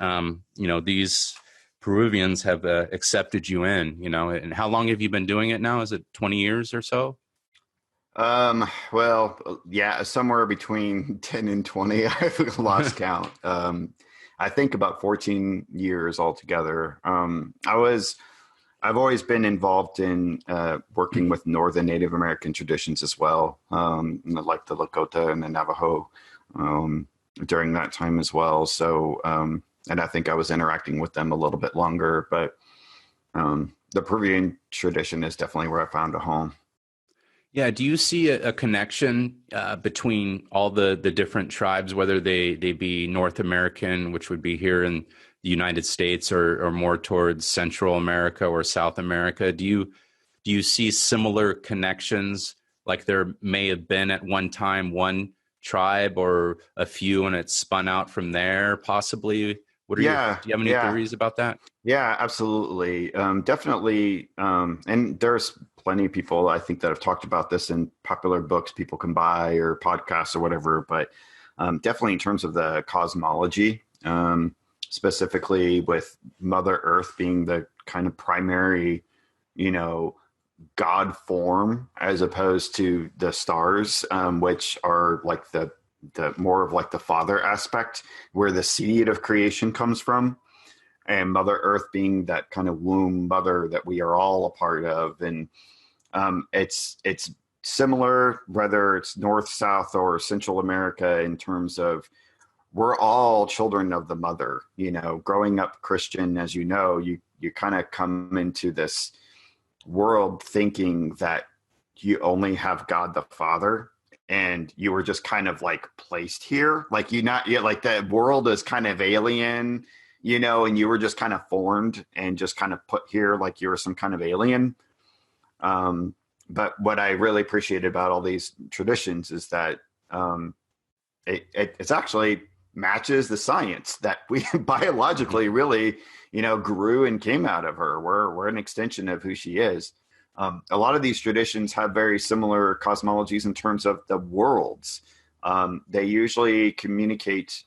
these Peruvians have accepted you in, and how long have you been doing it now? Is it 20 years or so? Well, yeah, somewhere between 10 and 20. I've lost count. I think about 14 years altogether. I've always been involved in working with Northern Native American traditions as well, like the Lakota and the Navajo during that time as well. So, and I think I was interacting with them a little bit longer, but the Peruvian tradition is definitely where I found a home. Yeah. Do you see a connection between all the different tribes, whether they be North American, which would be here in the United States, or more towards Central America or South America? Do you see similar connections, like there may have been at one time one tribe or a few, and it's spun out from there, possibly? Do you have any theories about that? Yeah, absolutely. Definitely. And there's plenty of people, I think, that have talked about this in popular books people can buy or podcasts or whatever, but definitely in terms of the cosmology, specifically with Mother Earth being the kind of primary, God form, as opposed to the stars, which are like the more of like the father aspect, where the seed of creation comes from, and Mother Earth being that kind of womb mother that we are all a part of. And it's similar, whether it's North, South, or Central America, in terms of we're all children of the mother. Growing up Christian, as you kind of come into this world thinking that you only have God the Father, and you were just kind of like placed here, like like the world is kind of alien, and you were just kind of formed and just kind of put here like you were some kind of alien. But what I really appreciate about all these traditions is that it's actually matches the science that we biologically really, grew and came out of her. We're an extension of who she is. A lot of these traditions have very similar cosmologies in terms of the worlds. They usually communicate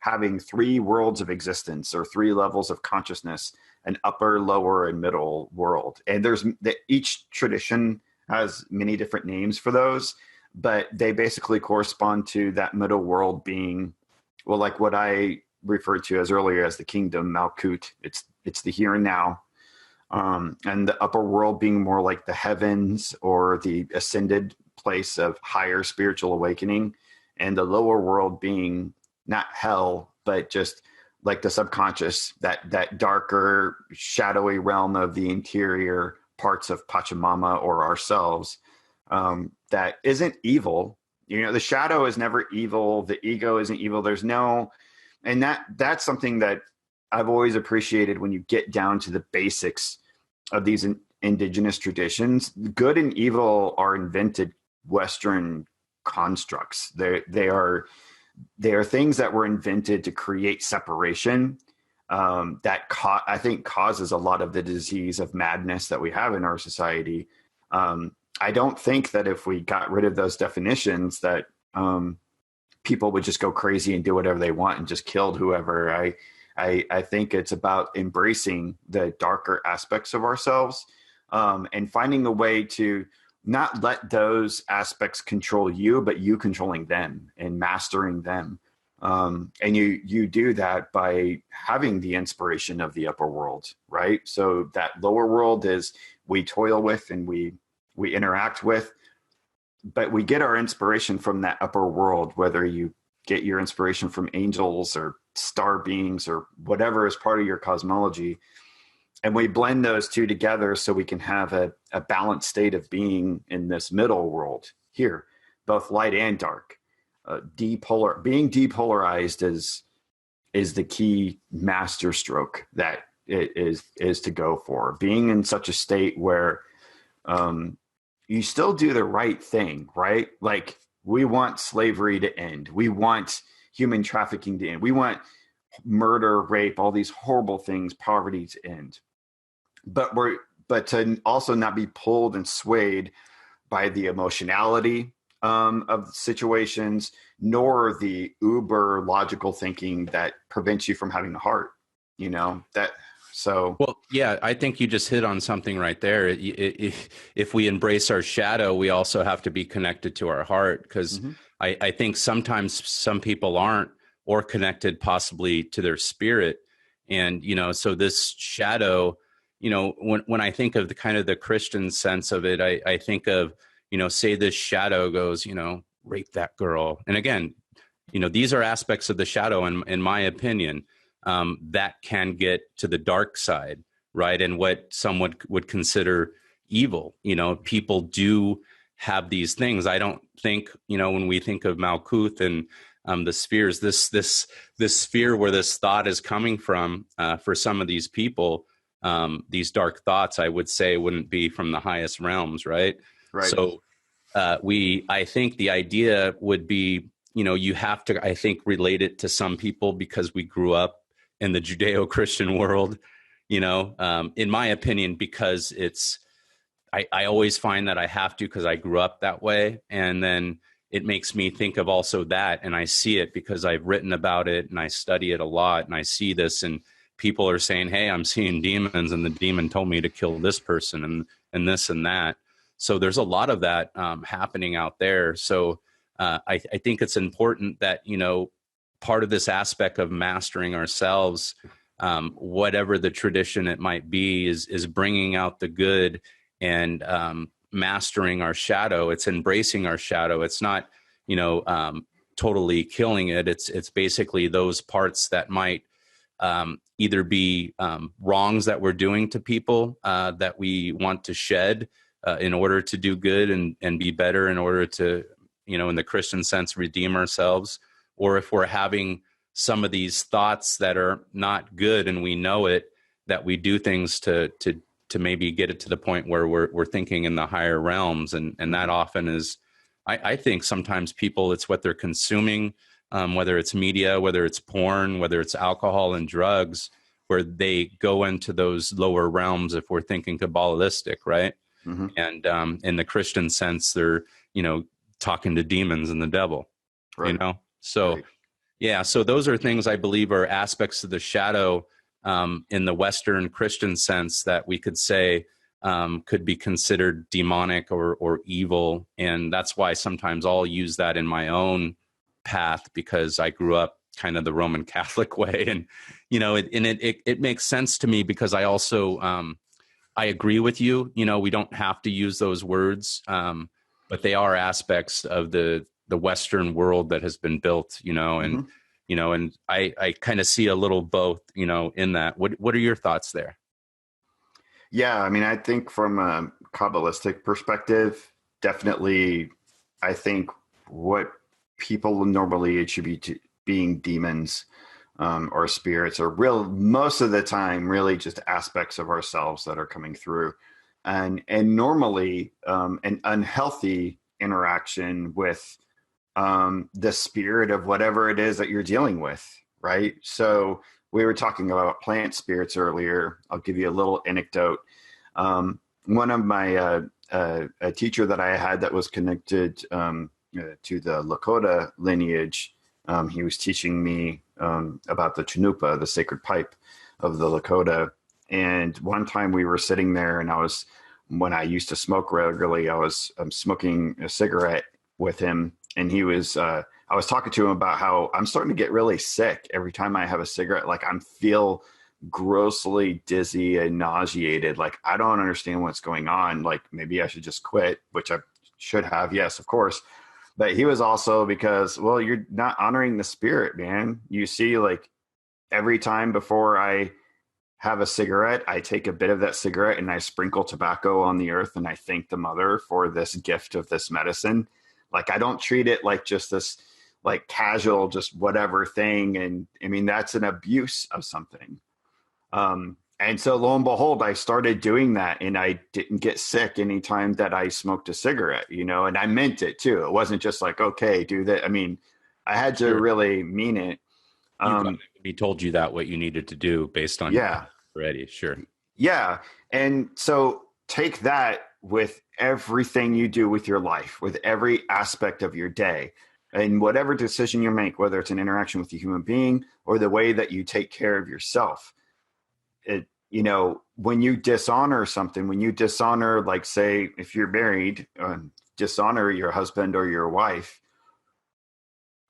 having three worlds of existence or three levels of consciousness: an upper, lower, and middle world. And each tradition has many different names for those, but they basically correspond to that middle world being, well, like what I referred to as earlier as the kingdom, Malkut. It's the here and now. And the upper world being more like the heavens or the ascended place of higher spiritual awakening, and the lower world being not hell, but just like the subconscious, that darker, shadowy realm of the interior parts of Pachamama or ourselves, that isn't evil. The shadow is never evil. The ego isn't evil. And that's something that I've always appreciated when you get down to the basics of these indigenous traditions. Good and evil are invented Western constructs. They are things that were invented to create separation, that I think causes a lot of the disease of madness that we have in our society. I don't think that if we got rid of those definitions that people would just go crazy and do whatever they want and just killed whoever. I think it's about embracing the darker aspects of ourselves, and finding a way to not let those aspects control you, but you controlling them and mastering them. And you do that by having the inspiration of the upper world, right? So that lower world is we toil with and we interact with, but we get our inspiration from that upper world, whether you get your inspiration from angels or star beings or whatever is part of your cosmology. And we blend those two together so we can have a balanced state of being in this middle world here, both light and dark. Being depolarized is the key master stroke that it is to go for. Being in such a state where you still do the right thing, right? Like, we want slavery to end. We want human trafficking to end. We want murder, rape, all these horrible things, poverty to end. But to also not be pulled and swayed by the emotionality of situations, nor the uber logical thinking that prevents you from having a heart. Well, yeah, I think you just hit on something right there. If we embrace our shadow, we also have to be connected to our heart, because I think sometimes some people aren't, or connected possibly to their spirit. And, so this shadow, when I think of the kind of the Christian sense of it, I think of, say this shadow goes, rape that girl. And again, these are aspects of the shadow, in my opinion, that can get to the dark side, right? And what someone would consider evil. People do have these things. I don't think, when we think of Malkuth and the spheres, this sphere where this thought is coming from, for some of these people, these dark thoughts, I would say, wouldn't be from the highest realms, right? Right. So I think the idea would be, you have to, I think, relate it to some people because we grew up in the Judeo-Christian world, in my opinion, because I always find that I have to, because I grew up that way. And then it makes me think of also that, and I see it because I've written about it and I study it a lot, and I see this, and people are saying, hey, I'm seeing demons, and the demon told me to kill this person and this and that. So there's a lot of that happening out there. So I think it's important that, part of this aspect of mastering ourselves, whatever the tradition it might be, is bringing out the good and mastering our shadow. It's embracing our shadow. It's not, totally killing it. It's basically those parts that might either be wrongs that we're doing to people that we want to shed in order to do good and be better, in order to, in the Christian sense, redeem ourselves. Or if we're having some of these thoughts that are not good and we know it, that we do things to maybe get it to the point where we're thinking in the higher realms. And that often is, I think sometimes people, it's what they're consuming, whether it's media, whether it's porn, whether it's alcohol and drugs, where they go into those lower realms if we're thinking Kabbalistic, right? Mm-hmm. And in the Christian sense, they're, talking to demons and the devil, Right. So, Right. yeah, so those are things I believe are aspects of the shadow in the Western Christian sense that we could say could be considered demonic or evil. And that's why sometimes I'll use that in my own path, because I grew up kind of the Roman Catholic way. And, it makes sense to me, because I also, I agree with you. We don't have to use those words, but they are aspects of the Western world that has been built, and, Mm-hmm. and I kind of see a little both, in that. What are your thoughts there? Yeah, I mean, I think from a Kabbalistic perspective, definitely, I think what people normally attribute to being demons or spirits are most of the time, really just aspects of ourselves that are coming through. And normally an unhealthy interaction with the spirit of whatever it is that you're dealing with, right? So we were talking about plant spirits earlier. I'll give you a little anecdote. One of my a teacher that I had that was connected to the Lakota lineage, he was teaching me about the Chanupa, the sacred pipe of the Lakota. And one time we were sitting there, and when I used to smoke regularly, I was smoking a cigarette with him, and I was talking to him about how I'm starting to get really sick every time I have a cigarette. Like I feel grossly dizzy and nauseated. Like I don't understand what's going on. Like maybe I should just quit, which I should have. Yes, of course. But he was also because, well, you're not honoring the spirit, man. You see, like every time before I have a cigarette, I take a bit of that cigarette and I sprinkle tobacco on the earth and I thank the mother for this gift of this medicine. Like I don't treat it like just this like casual, just whatever thing. And I mean, that's an abuse of something. And so lo and behold, I started doing that and I didn't get sick anytime that I smoked a cigarette, and I meant it too. It wasn't just like, okay, do that. I mean, I had to really mean it. He told you that what you needed to do based on Yeah. already. Sure. Yeah. And so take that with everything you do with your life, with every aspect of your day, and whatever decision you make, whether it's an interaction with a human being or the way that you take care of yourself. When you dishonor something, when you dishonor, like say, if you're married, dishonor your husband or your wife,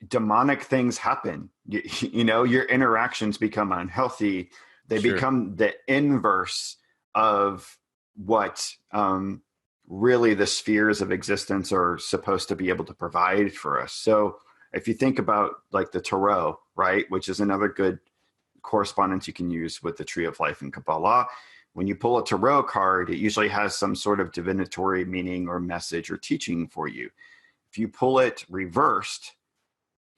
demonic things happen. Your interactions become unhealthy. They become the inverse of what really the spheres of existence are supposed to be able to provide for us. So if you think about like the tarot, right, which is another good correspondence you can use with the tree of life in Kabbalah. When you pull a tarot card, it usually has some sort of divinatory meaning or message or teaching for you. If you pull it reversed,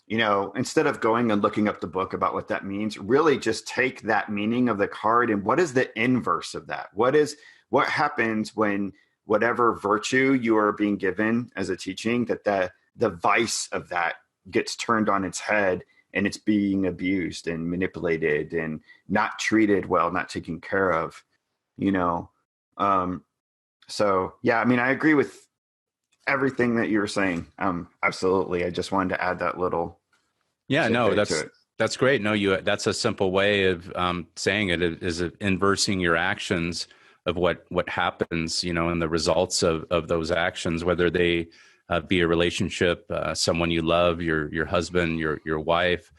instead of going and looking up the book about what that means, really just take that meaning of the card and what is the inverse of that? What happens when whatever virtue you are being given as a teaching, that the vice of that gets turned on its head and it's being abused and manipulated and not treated well, not taken care of, So, yeah, I mean, I agree with everything that you were saying. Absolutely. I just wanted to add that little. Yeah, no, that's great. No, that's a simple way of saying it is inversing your actions of what happens, and the results of those actions, whether they be a relationship, someone you love, your husband, your wife,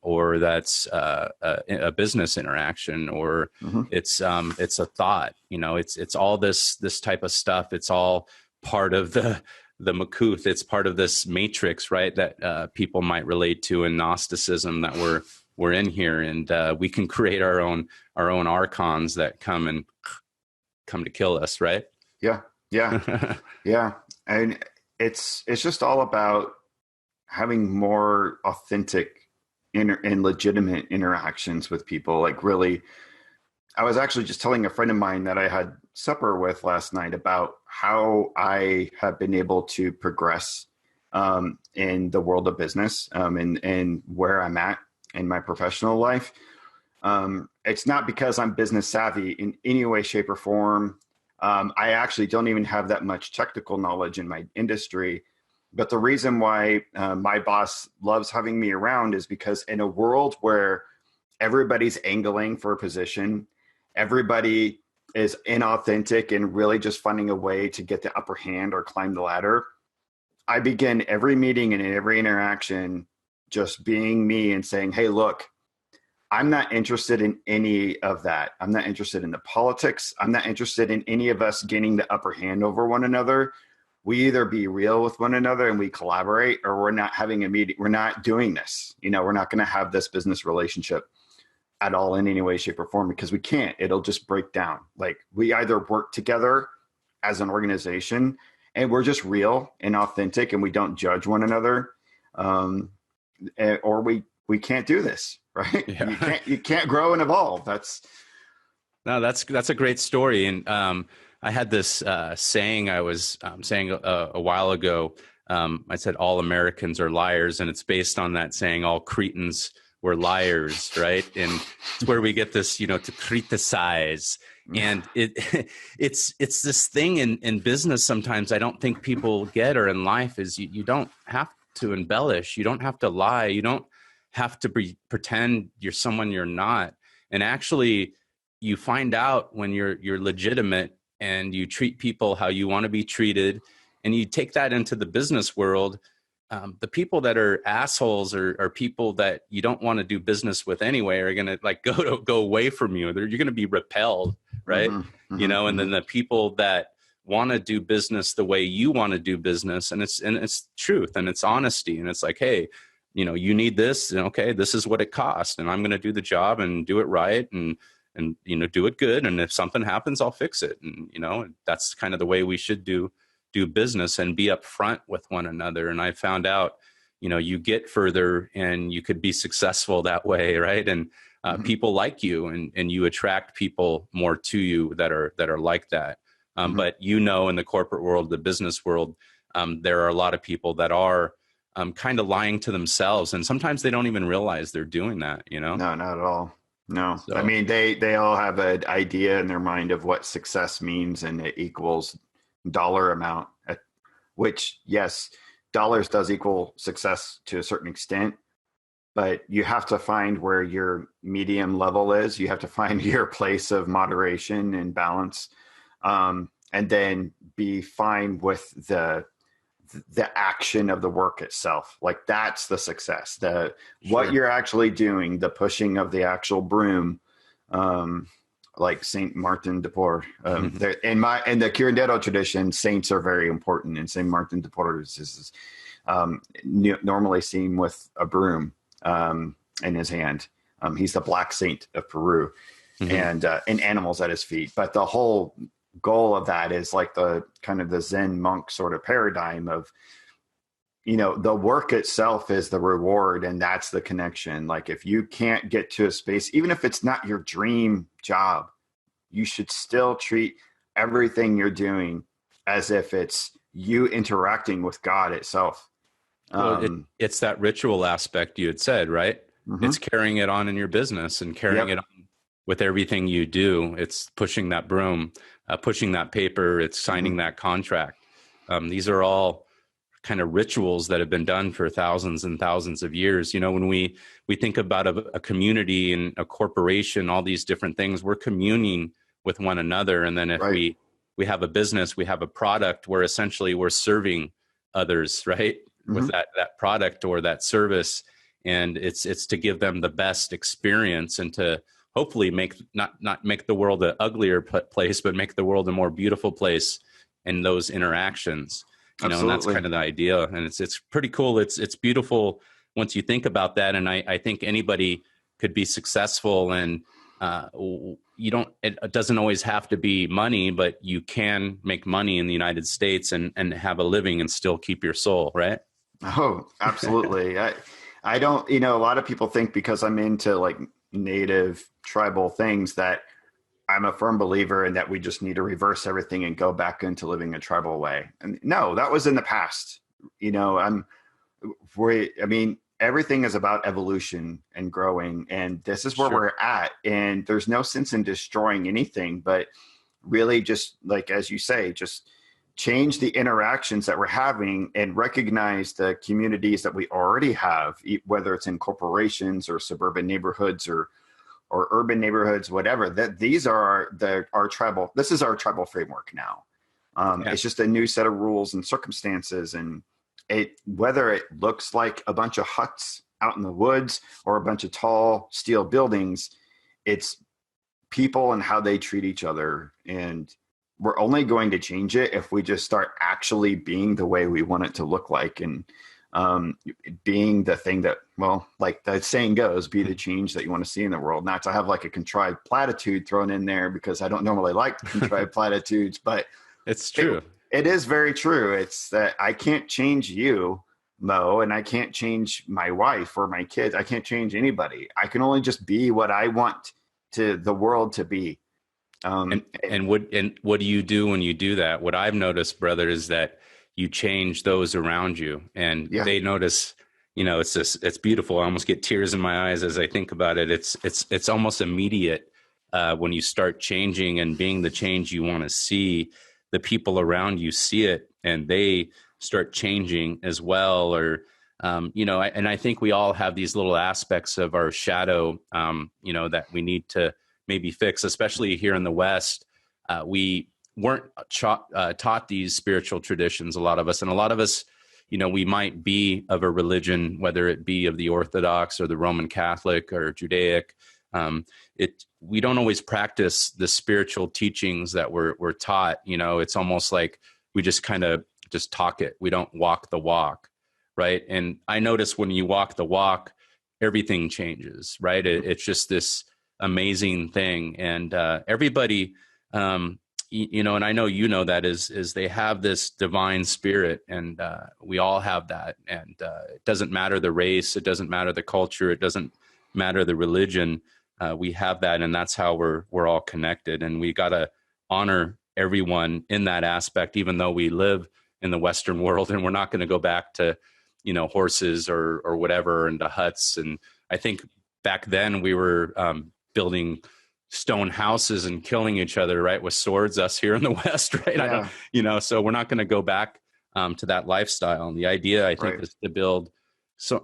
or that's a business interaction, or it's a thought. It's all this type of stuff. It's all part of the Makuth. It's part of this matrix, right? That people might relate to in Gnosticism that we're in here, and we can create our own archons that come to kill us, right? Yeah, yeah, and it's just all about having more authentic and legitimate interactions with people. Like really, I was actually just telling a friend of mine that I had supper with last night about how I have been able to progress in the world of business, and where I'm at in my professional life. It's not because I'm business savvy in any way, shape, or form. I actually don't even have that much technical knowledge in my industry. But the reason why my boss loves having me around is because in a world where everybody's angling for a position, everybody is inauthentic and really just finding a way to get the upper hand or climb the ladder, I begin every meeting and every interaction just being me and saying, hey, look, I'm not interested in any of that. I'm not interested in the politics. I'm not interested in any of us gaining the upper hand over one another. We either be real with one another and we collaborate, or we're not having a meeting. We're not doing this. We're not going to have this business relationship at all in any way, shape, or form, because we can't. It'll just break down. Like, we either work together as an organization and we're just real and authentic and we don't judge one another, or we can't do this, right? Yeah. You can't grow and evolve. That's a great story. And I had this saying I was saying a while ago. I said all Americans are liars, and it's based on that saying all Cretans were liars, right? And it's where we get this, to criticize. And it's this thing in business sometimes I don't think people get, or in life, is you don't have to embellish. You don't have to lie. You don't have to pretend you're someone you're not. And actually, you find out when you're legitimate and you treat people how you want to be treated, and you take that into the business world. The people that are assholes or people that you don't want to do business with anyway are going to go away from you. You're going to be repelled, right? And then the people that want to do business the way you want to do business, and it's truth and it's honesty, and it's like, hey, you need this, and okay, this is what it costs, and I'm going to do the job and do it right, and do it good, and if something happens, I'll fix it, and that's kind of the way we should do business and be upfront with one another. And I found out, you get further and you could be successful that way, right? And people like you, and you attract people more to you that are like that. But in the corporate world, the business world, there are a lot of people that are kind of lying to themselves, and sometimes they don't even realize they're doing that. No, not at all. No, so, I mean, they all have an idea in their mind of what success means, and it equals dollar amount, which, yes, dollars does equal success to a certain extent, but you have to find where your medium level is. You have to find your place of moderation and balance, and then be fine with the action of the work itself. Like, that's the success, what you're actually doing, the pushing of the actual broom, like Saint Martin de Porres. In the curandero tradition, saints are very important, and Saint Martin de Porres is normally seen with a broom in his hand. He's the black saint of Peru, and animals at his feet. But the whole goal of that is like the kind of the Zen monk sort of paradigm of, the work itself is the reward, and that's the connection. Like, if you can't get to a space, even if it's not your dream job, you should still treat everything you're doing as if it's you interacting with God itself. Well, it's that ritual aspect you had said, right? It's carrying it on in your business and carrying it on with everything you do. It's pushing that broom, pushing that paper, it's signing that contract. These are all kind of rituals that have been done for thousands and thousands of years. When we think about a community and a corporation, all these different things, we're communing with one another. And then if we have a business, we have a product where essentially we're serving others, right? With that product or that service. And it's to give them the best experience, and to hopefully make not make the world an uglier place, but make the world a more beautiful place in those interactions. And that's kind of the idea. And it's pretty cool. It's beautiful once you think about that. And I think anybody could be successful, and it doesn't always have to be money, but you can make money in the United States and have a living and still keep your soul, right? Oh, absolutely. I don't, a lot of people think because I'm into like native tribal things that I'm a firm believer in that we just need to reverse everything and go back into living a tribal way. And no, that was in the past. I mean, everything is about evolution and growing, and this is where Sure. we're at. And there's no sense in destroying anything, but really just like, as you say, just change the interactions that we're having and recognize the communities that we already have, whether it's in corporations or suburban neighborhoods or urban neighborhoods, whatever, that these are our tribal, this is our tribal framework now. It's just a new set of rules and circumstances, and whether it looks like a bunch of huts out in the woods or a bunch of tall steel buildings, it's people and how they treat each other. And we're only going to change it if we just start actually being the way we want it to look like, and being the thing that, well, like the saying goes, be the change that you want to see in the world. Not to have like a contrived platitude thrown in there, because I don't normally like contrived platitudes, but it's true. It is very true. It's that I can't change you, Mo, and I can't change my wife or my kids. I can't change anybody. I can only just be what I want to the world to be. And what do you do when you do that? What I've noticed, brother, is that you change those around you, and they notice. It's beautiful. I almost get tears in my eyes as I think about it. It's almost immediate when you start changing and being the change you want to see. The people around you see it, and they start changing as well. Or and I think we all have these little aspects of our shadow, that we need to maybe fix, especially here in the West. We weren't taught these spiritual traditions, a lot of us. And a lot of us, we might be of a religion, whether it be of the Orthodox or the Roman Catholic or Judaic. We don't always practice the spiritual teachings that we're taught. It's almost like we just kind of just talk it. We don't walk the walk, right? And I notice when you walk the walk, everything changes, right? It's just this amazing thing. And everybody, and I know that is they have this divine spirit, and we all have that. And it doesn't matter the race, it doesn't matter the culture, it doesn't matter the religion. We have that, and that's how we're all connected. And we got to honor everyone in that aspect, even though we live in the Western world, and we're not going to go back to, horses or whatever, and to huts. And I think back then we were building stone houses and killing each other, right, with swords, us here in the West, right? Yeah. So we're not going to go back to that lifestyle. And the idea, I think, is to build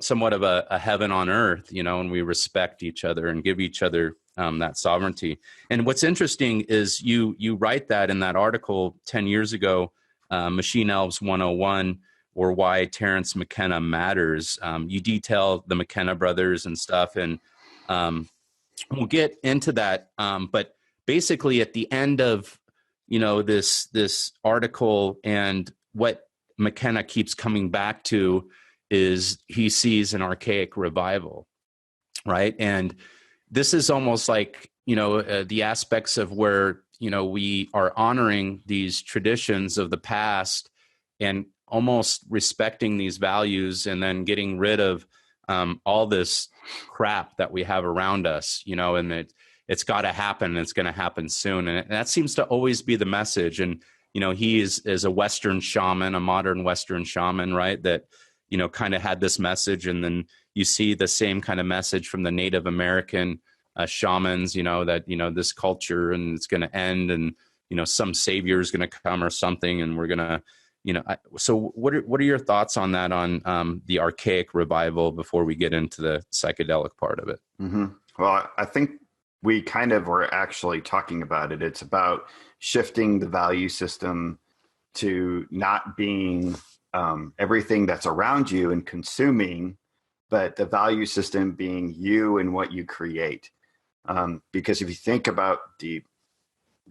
somewhat of a heaven on earth, and we respect each other and give each other that sovereignty. And what's interesting is you write that in that article 10 years ago, Machine Elves 101, or Why Terence McKenna Matters. You detail the McKenna Brothers and stuff, and we'll get into that. But basically at the end of, this article, and what McKenna keeps coming back to is he sees an archaic revival, right? And this is almost like, the aspects of where, we are honoring these traditions of the past and almost respecting these values, and then getting rid of all this crap that we have around us, and it's got to happen. And it's going to happen soon. And that seems to always be the message. And, he is a Western shaman, a modern Western shaman, right? That, kind of had this message. And then you see the same kind of message from the Native American shamans, that, this culture, and it's going to end, and, some savior is going to come or something. And we're going to, so what are your thoughts on that, on the archaic revival, before we get into the psychedelic part of it? Mm-hmm. Well, I think we kind of were actually talking about it. It's about shifting the value system to not being everything that's around you and consuming, but the value system being you and what you create. Because if you think about the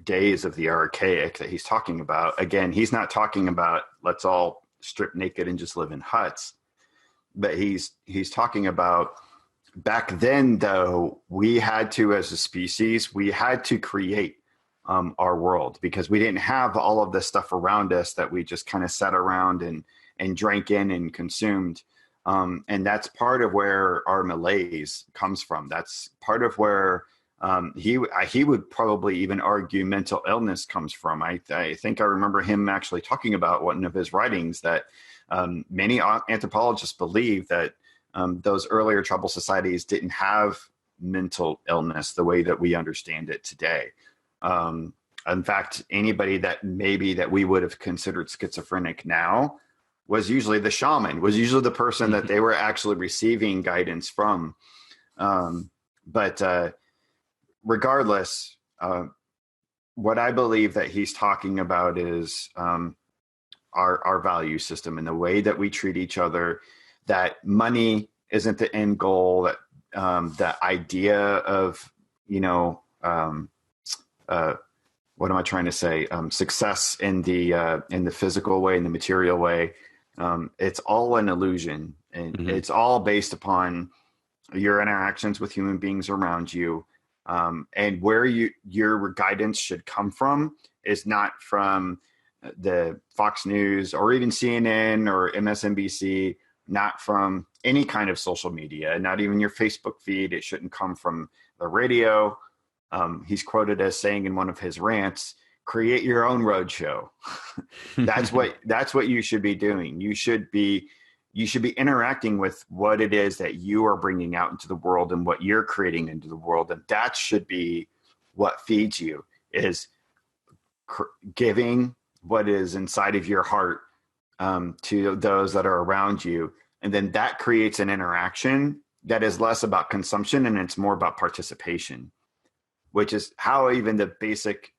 days of the archaic that he's talking about, again, he's not talking about let's all strip naked and just live in huts, but he's talking about back then, though, we had to, as a species, we had to create our world, because we didn't have all of this stuff around us that we just kind of sat around and drank in and consumed. And that's part of where our malaise comes from. That's part of where he would probably even argue mental illness comes from. I think I remember him actually talking about one of his writings that Many anthropologists believe that those earlier tribal societies didn't have mental illness the way that we understand it today. In fact, anybody that we would have considered schizophrenic now was usually the shaman, was usually the person that they were actually receiving guidance from. But regardless, what I believe that he's talking about is our value system and the way that we treat each other, that money isn't the end goal, that the idea of, what am I trying to say? Success in the physical way, in the material way, it's all an illusion, and it's all based upon your interactions with human beings around you, and where your guidance should come from is not from the Fox News or even CNN or MSNBC, not from any kind of social media, not even your Facebook feed. It shouldn't come from the radio. He's quoted as saying in one of his rants, "Create your own roadshow." That's what you should be doing. You should be interacting with what it is that you are bringing out into the world and what you're creating into the world. And that should be what feeds you, is giving what is inside of your heart to those that are around you. And then that creates an interaction that is less about consumption and it's more about participation, which is how even the basic,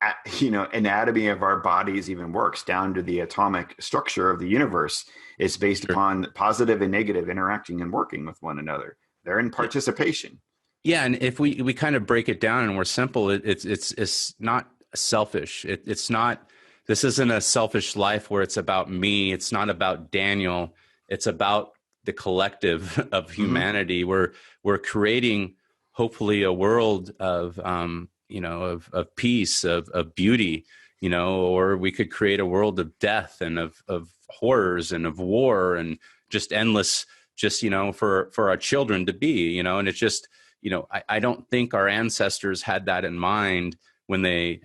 anatomy of our bodies even works, down to the atomic structure of the universe. Is based upon positive and negative interacting and working with one another. They're in participation. Yeah, and if we kind of break it down and we're simple, it's not selfish. It's not. This isn't a selfish life where it's about me. It's not about Daniel. It's about the collective of humanity. We're creating hopefully a world of of peace, of beauty, or we could create a world of death and of horrors and of war and just endless, for our children to be, and it's just, I don't think our ancestors had that in mind when they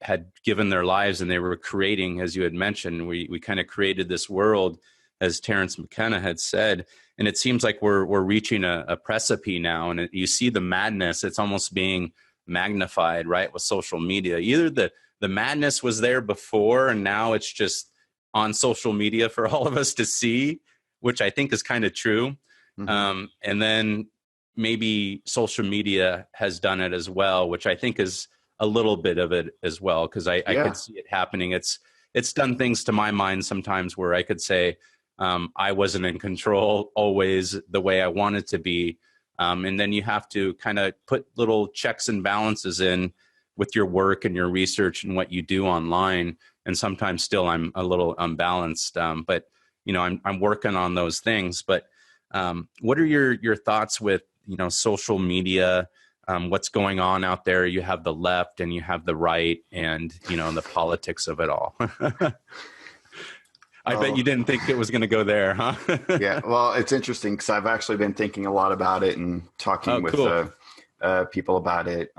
had given their lives and they were creating, as you had mentioned, we kind of created this world, as Terence McKenna had said. And it seems like we're reaching a precipice now, and you see the madness. It's almost being magnified, right, with social media. Either the madness was there before, and now it's just on social media for all of us to see, which I think is kind of true. And then maybe social media has done it as well, which I think is a little bit of it as well, because I could see it happening. It's done things to my mind sometimes where I could say, I wasn't in control always the way I wanted to be. And then you have to kind of put little checks and balances in with your work and your research and what you do online. And sometimes still I'm a little unbalanced, but I'm working on those things. But what are your thoughts with, social media, what's going on out there? You have the left and you have the right, and, the politics of it all. I bet you didn't think it was going to go there, huh? Yeah, well, it's interesting because I've actually been thinking a lot about it and talking with people about it.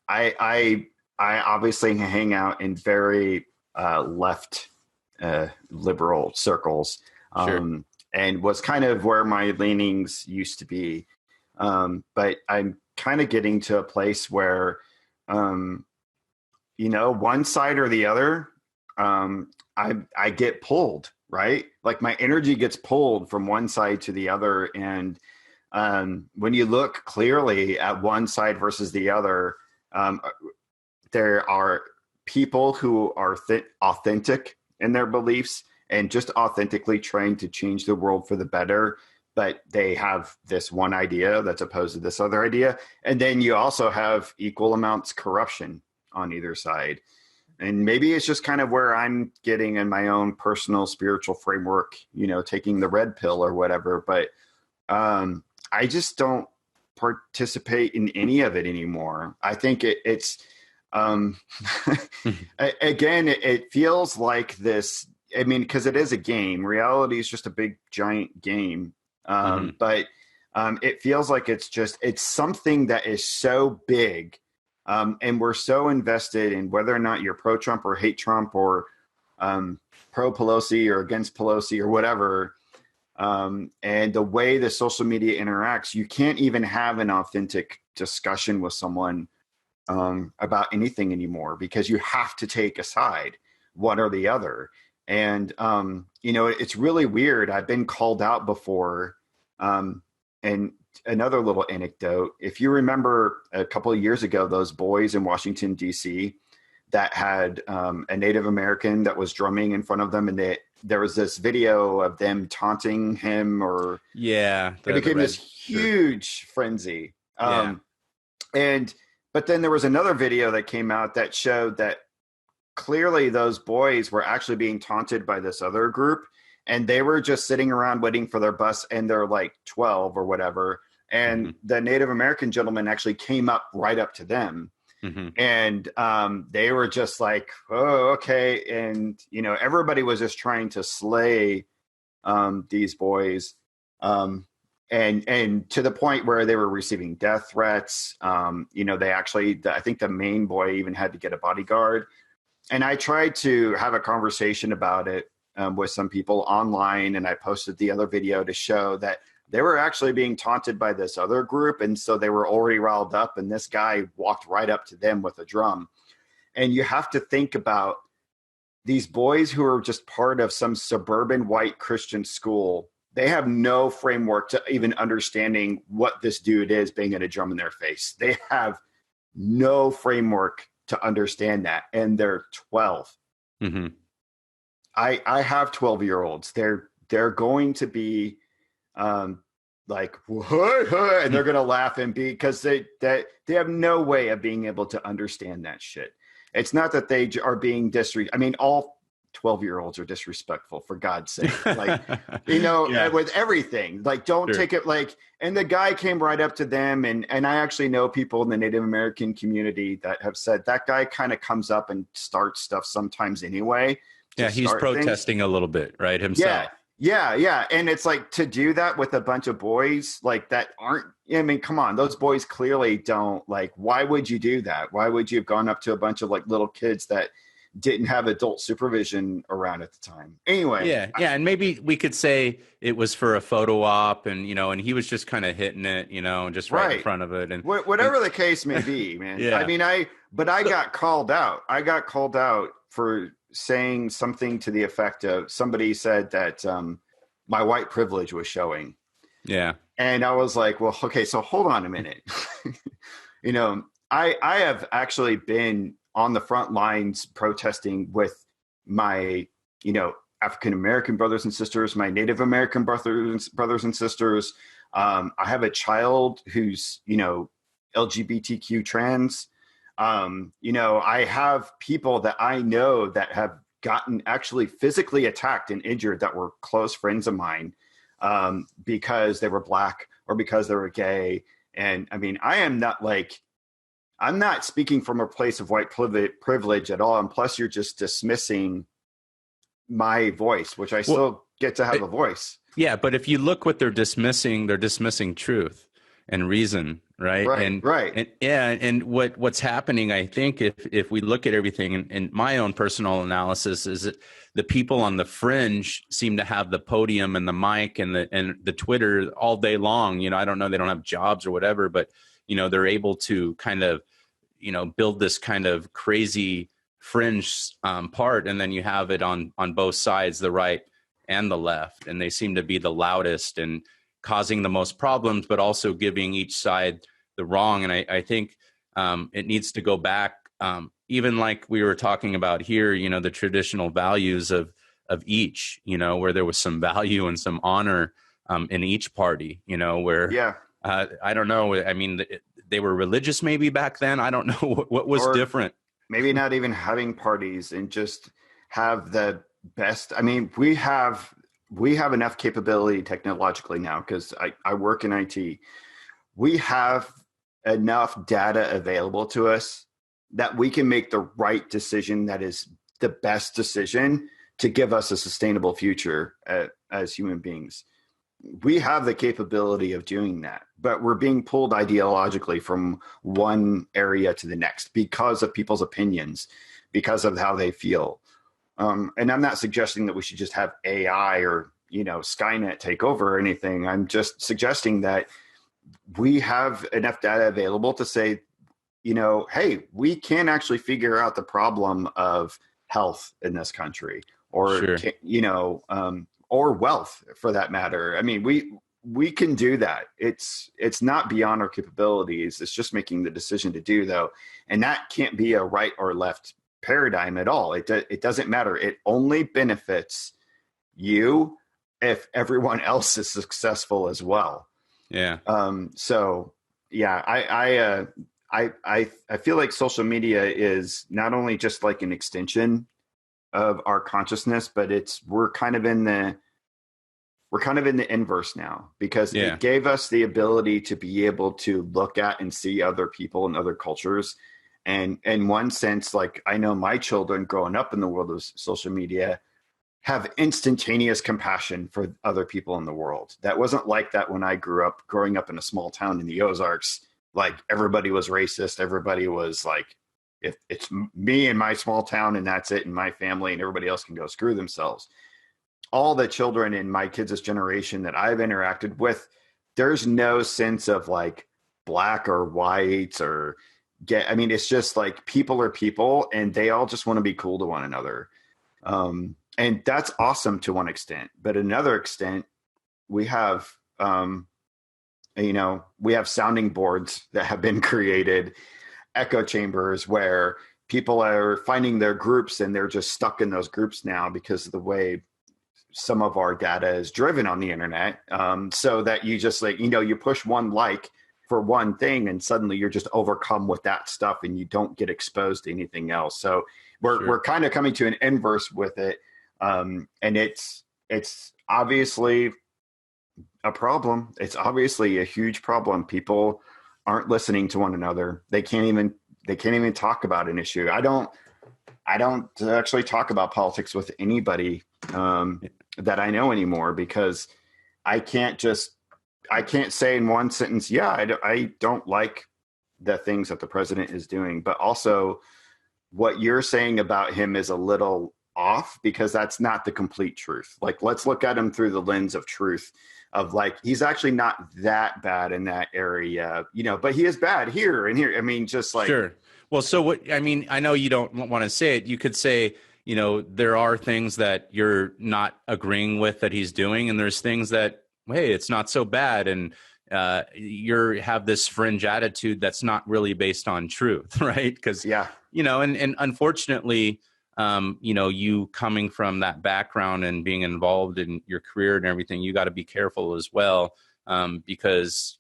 I obviously hang out in very left liberal circles, and was kind of where my leanings used to be. But I'm kind of getting to a place where, one side or the other, I get pulled, right? Like my energy gets pulled from one side to the other. And when you look clearly at one side versus the other, there are people who are authentic in their beliefs and just authentically trying to change the world for the better, but they have this one idea that's opposed to this other idea. And then you also have equal amounts corruption on either side. And maybe it's just kind of where I'm getting in my own personal spiritual framework, taking the red pill or whatever. But I just don't participate in any of it anymore. I think it's again, it feels like this. I mean, because it is a game. Reality is just a big, giant game. But it feels like it's something that is so big. And we're so invested in whether or not you're pro-Trump or hate Trump or pro Pelosi or against Pelosi or whatever. And the way the social media interacts, you can't even have an authentic discussion with someone about anything anymore, because you have to take a side, one or the other. And, it's really weird. I've been called out before. And another little anecdote, if you remember a couple of years ago, those boys in Washington, D.C., that had a Native American that was drumming in front of them, and there was this video of them taunting him, or it became this huge frenzy. But then there was another video that came out that showed that clearly those boys were actually being taunted by this other group, and they were just sitting around waiting for their bus, and they're like 12 or whatever. And the Native American gentleman actually came up right up to them. And they were just like, oh, okay. And, everybody was just trying to slay these boys. And to the point where they were receiving death threats. They actually, I think the main boy even had to get a bodyguard. And I tried to have a conversation about it with some people online. And I posted the other video to show that they were actually being taunted by this other group. And so they were already riled up, and this guy walked right up to them with a drum. And you have to think about these boys who are just part of some suburban white Christian school. They have no framework to even understanding what this dude is banging a drum in their face. They have no framework to understand that. And they're 12. I have 12-year-olds. They're going to be like, and they're going to laugh and be, because they have no way of being able to understand that shit. It's not that they are being all 12-year-olds are disrespectful, for God's sake. Like, with everything, like, don't take it like, and the guy came right up to them. And I actually know people in the Native American community that have said that guy kind of comes up and starts stuff sometimes anyway. Yeah. He's protesting a little bit, right? Himself. Yeah. And it's like, to do that with a bunch of boys like that come on, those boys clearly don't, like, why would you do that? Why would you have gone up to a bunch of like little kids that didn't have adult supervision around at the time? Anyway. Yeah. And maybe we could say it was for a photo op, and, and he was just kind of hitting it, just right in front of it. And whatever the case may be, man. I got called out. I got called out for saying something to the effect of, somebody said that my white privilege was showing. Yeah. And I was like, well, okay, so hold on a minute. I have actually been on the front lines protesting with my, African-American brothers and sisters, my Native American brothers and sisters. I have a child who's, LGBTQ trans. I have people that I know that have gotten actually physically attacked and injured that were close friends of mine because they were Black or because they were gay. And I'm not speaking from a place of white privilege at all. And plus, you're just dismissing my voice, which I still get to have a voice. Yeah, but if you look what they're dismissing truth and reason, right? And what's happening, I think, if we look at everything, and my own personal analysis is that the people on the fringe seem to have the podium and the mic and the Twitter all day long. I don't know, they don't have jobs or whatever, but they're able to kind of build this kind of crazy fringe part, and then you have it on both sides, the right and the left, and they seem to be the loudest and causing the most problems, but also giving each side the wrong. And I think it needs to go back, even like we were talking about here, the traditional values of each, where there was some value and some honor in each party, where I don't know. They were religious maybe back then. I don't know what was different. Maybe not even having parties, and just have the best. We have enough capability technologically now, because I work in IT. We have enough data available to us that we can make the right decision that is the best decision to give us a sustainable future as human beings. We have the capability of doing that, but we're being pulled ideologically from one area to the next because of people's opinions, because of how they feel. And I'm not suggesting that we should just have AI or, Skynet take over or anything. I'm just suggesting that we have enough data available to say, hey, we can actually figure out the problem of health in this country, or, Sure. or wealth for that matter. I mean, we can do that. It's not beyond our capabilities. It's just making the decision to do, though. And that can't be a right or left paradigm at all. It doesn't matter. It only benefits you if everyone else is successful as well. Yeah. So yeah, I feel like social media is not only just like an extension of our consciousness, but we're kind of in the inverse now, because it gave us the ability to be able to look at and see other people and other cultures. And in one sense, like, I know my children growing up in the world of social media have instantaneous compassion for other people in the world. That wasn't like that when I growing up in a small town in the Ozarks. Like, everybody was racist. Everybody was like, if it's me and my small town and that's it, and my family, and everybody else can go screw themselves. All the children in my kids' generation that I've interacted with, there's no sense of like black or white or it's just like people are people, and they all just want to be cool to one another. And that's awesome to one extent, but another extent, we have, we have sounding boards that have been created, echo chambers, where people are finding their groups, and they're just stuck in those groups now because of the way some of our data is driven on the internet. So that you just you push one like for one thing, and suddenly you're just overcome with that stuff, and you don't get exposed to anything else. So we're kind of coming to an inverse with it. And it's obviously a problem. It's obviously a huge problem. People aren't listening to one another. They can't even talk about an issue. I don't actually talk about politics with anybody that I know anymore, because I can't say in one sentence, I don't like the things that the president is doing, but also what you're saying about him is a little off, because that's not the complete truth. Like, let's look at him through the lens of truth, of like, he's actually not that bad in that area, but he is bad here and here. I mean, just like, sure. Well, so what, I mean, I know you don't want to say it. You could say, there are things that you're not agreeing with that he's doing, and there's things that, hey, it's not so bad. And you have this fringe attitude that's not really based on truth, right? Because, and unfortunately, you coming from that background and being involved in your career and everything, you got to be careful as well, because,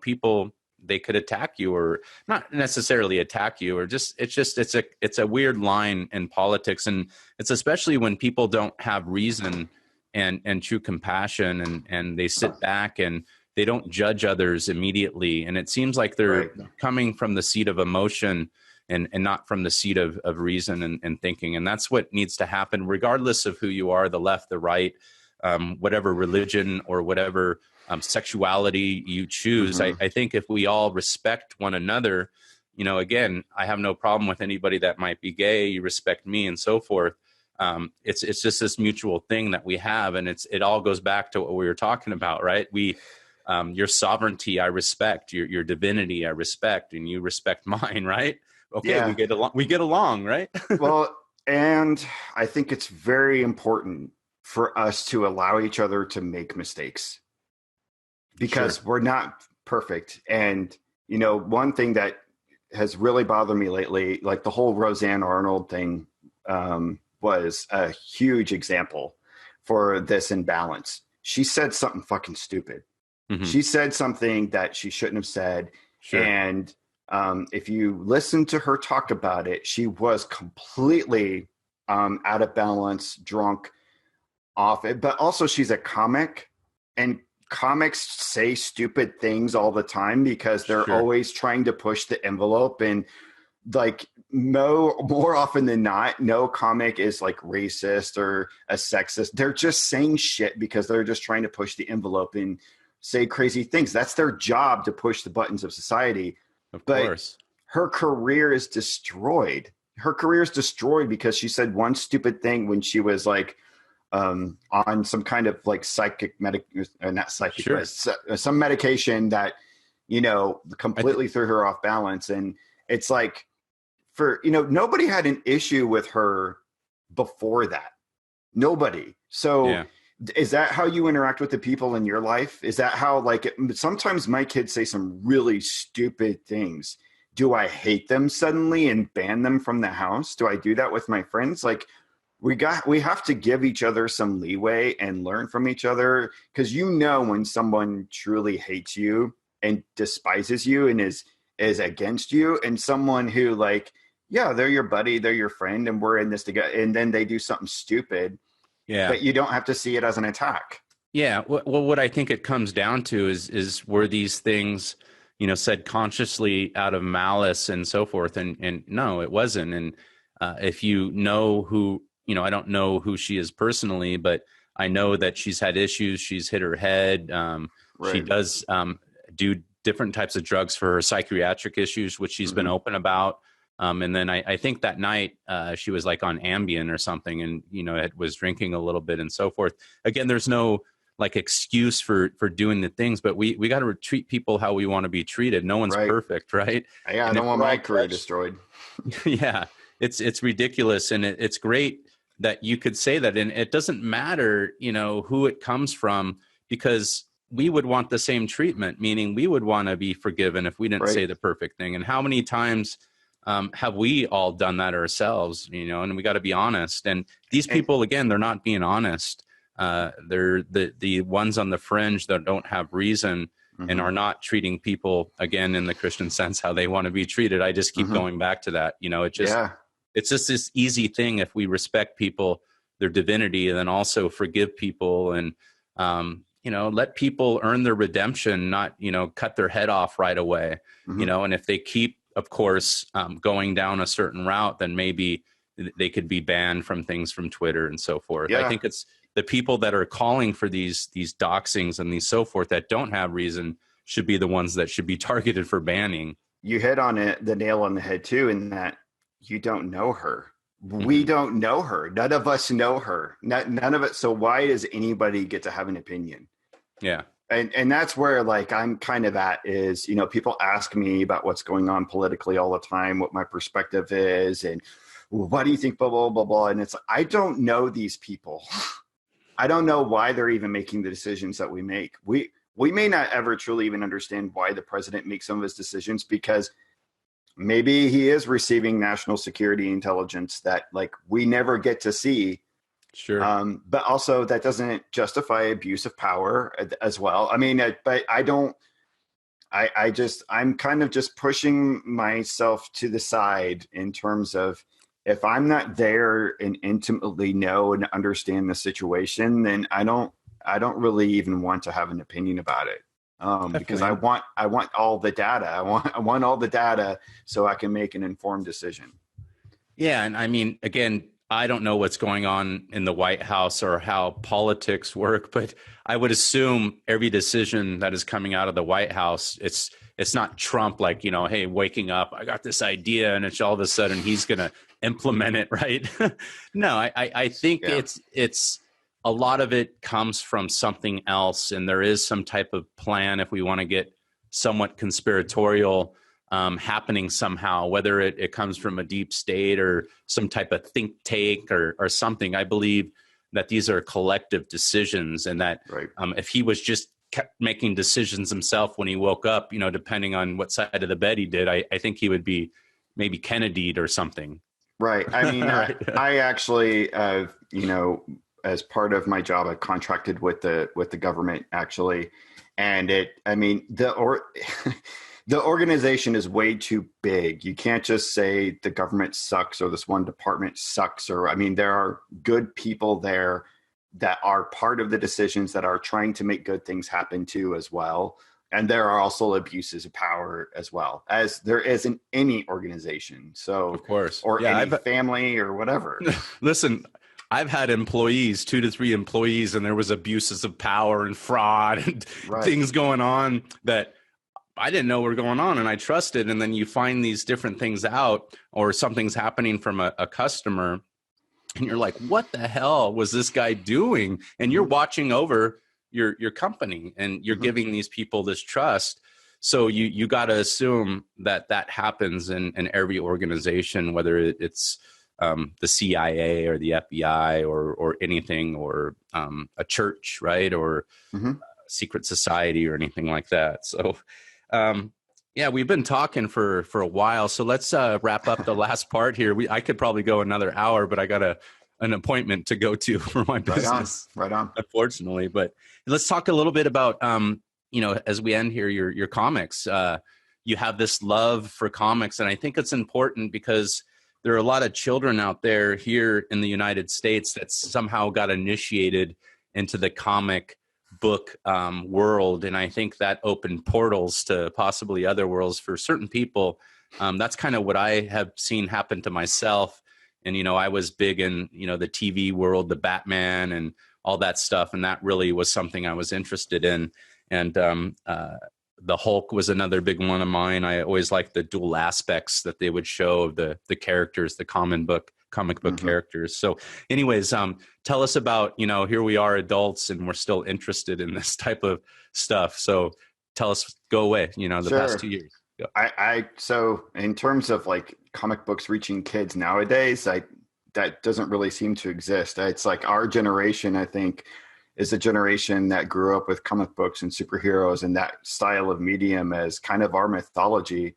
people, they could attack you, or not necessarily attack you, or it's a weird line in politics. And it's especially when people don't have reason and true compassion, and they sit back and they don't judge others immediately. And it seems like they're coming from the seat of emotion and not from the seat of reason and thinking. And that's what needs to happen, regardless of who you are, the left, the right, whatever religion or whatever sexuality you choose. Mm-hmm. I think if we all respect one another, again, I have no problem with anybody that might be gay. You respect me and so forth. It's just this mutual thing that we have. And it all goes back to what we were talking about, right? Your sovereignty, I respect. Your divinity, I respect, and you respect mine, right? Okay, yeah. We get along, right? Well, and I think it's very important for us to allow each other to make mistakes, because we're not perfect. And, one thing that has really bothered me lately, like the whole Roseanne Arnold thing, was a huge example for this imbalance. She said something fucking stupid. Mm-hmm. She said something that she shouldn't have said. Sure. And if you listen to her talk about it, she was completely out of balance, drunk, off it. But also, she's a comic, and comics say stupid things all the time because they're always trying to push the envelope. And like more often than not, no comic is like racist or a sexist. They're just saying shit because they're just trying to push the envelope and say crazy things. That's their job, to push the buttons of society. Of course. Her career is destroyed her career is destroyed because she said one stupid thing when she was like on some kind of like not psychic, Sure. but some medication that, you know, completely threw her off balance. And it's like, for, you know, nobody had an issue with her before that. Nobody. So is that how you interact with the people in your life? Is that how, like, sometimes my kids say some really stupid things. Do I hate them suddenly and ban them from the house? Do I do that with my friends? Like, we have to give each other some leeway and learn from each other, because you know when someone truly hates you and despises you and is against you, and someone who, like, yeah, they're your buddy, they're your friend, and we're in this together, and then they do something stupid. Yeah. But you don't have to see it as an attack. Yeah. Well, what I think it comes down to is were these things, you know, said consciously out of malice and so forth? And no, it wasn't. And if you know who, you know, I don't know who she is personally, but I know that she's had issues. She's hit her head. She does do different types of drugs for her psychiatric issues, which she's been open about. And then I think that night she was like on Ambien or something, and, you know, it was drinking a little bit and so forth. Again, there's no like excuse for doing the things, but we got to treat people how we want to be treated. No one's perfect, right? Yeah, I don't want my career destroyed. Yeah, it's ridiculous, and it's great that you could say that, and it doesn't matter, you know, who it comes from, because we would want the same treatment, meaning we would want to be forgiven if we didn't say the perfect thing. And how many times have we all done that ourselves, you know? And we got to be honest. And these people, again, they're not being honest. They're the ones on the fringe that don't have reason and are not treating people, again, in the Christian sense, how they want to be treated. I just keep going back to that. You know, it's just this easy thing. If we respect people, their divinity, and then also forgive people and, you know, let people earn their redemption, not, you know, cut their head off right away, you know, and if they keep, of course, going down a certain route, then maybe they could be banned from things from Twitter and so forth. I think it's the people that are calling for these doxings and these so forth that don't have reason should be the ones that should be targeted for banning. You hit on it, the nail on the head too, in that you don't know her. We don't know her. None of us know her. None of it. So why does anybody get to have an opinion? Yeah. And that's where, like, I'm kind of at is, you know, people ask me about what's going on politically all the time, what my perspective is, and what do you think, blah, blah, blah, blah. And it's, I don't know these people. I don't know why they're even making the decisions that we make. We may not ever truly even understand why the president makes some of his decisions, because maybe he is receiving national security intelligence that, like, we never get to see. Sure. But also that doesn't justify abuse of power as well. I mean, but I'm kind of just pushing myself to the side in terms of, if I'm not there and intimately know and understand the situation, then I don't really even want to have an opinion about it. Because I want all the data. I want all the data so I can make an informed decision. Yeah. And I mean, again, I don't know what's going on in the White House or how politics work, but I would assume every decision that is coming out of the White House, it's not Trump, like, you know, hey, waking up, I got this idea, and it's all of a sudden he's going to implement it, right? No, I think it's a lot of it comes from something else, and there is some type of plan, if we want to get somewhat conspiratorial, happening somehow, whether it comes from a deep state or some type of think tank or something. I believe that these are collective decisions, and that if he was just kept making decisions himself when he woke up, you know, depending on what side of the bed he did, I think he would be maybe Kennedy'd or something. Right. I mean, I actually, you know, as part of my job, I contracted with the government actually. And the organization is way too big. You can't just say the government sucks or this one department sucks. Or, I mean, there are good people there that are part of the decisions that are trying to make good things happen too as well. And there are also abuses of power as well, as there is in any organization. So, of course, or any family or whatever. Listen, I've had employees, 2 to 3 employees, and there was abuses of power and fraud and things going on that I didn't know what was going on, and I trusted. And then you find these different things out, or something's happening from a customer, and you're like, what the hell was this guy doing? And you're watching over your company, and you're giving these people this trust. So you got to assume that happens in every organization, whether it's the CIA or the FBI or anything, or a church, right? Or secret society or anything like that. So, yeah, we've been talking for a while. So let's wrap up the last part here. I could probably go another hour, but I got an appointment to go to for my business. Right on. Unfortunately, but let's talk a little bit about, as we end here, your comics. You have this love for comics, and I think it's important because there are a lot of children out there here in the United States that somehow got initiated into the comic book world, and I think that opened portals to possibly other worlds for certain people. That's kind of what I have seen happen to myself. And I was big in the TV world, the Batman and all that stuff, and that really was something I was interested in. And the Hulk was another big one of mine. I always liked the dual aspects that they would show of the characters, the comic book characters. So anyways, tell us about, here we are adults and we're still interested in this type of stuff. So tell us, go away, the past 2 years. Go. So in terms of like comic books reaching kids nowadays, that doesn't really seem to exist. It's like our generation, I think, is a generation that grew up with comic books and superheroes and that style of medium as kind of our mythology.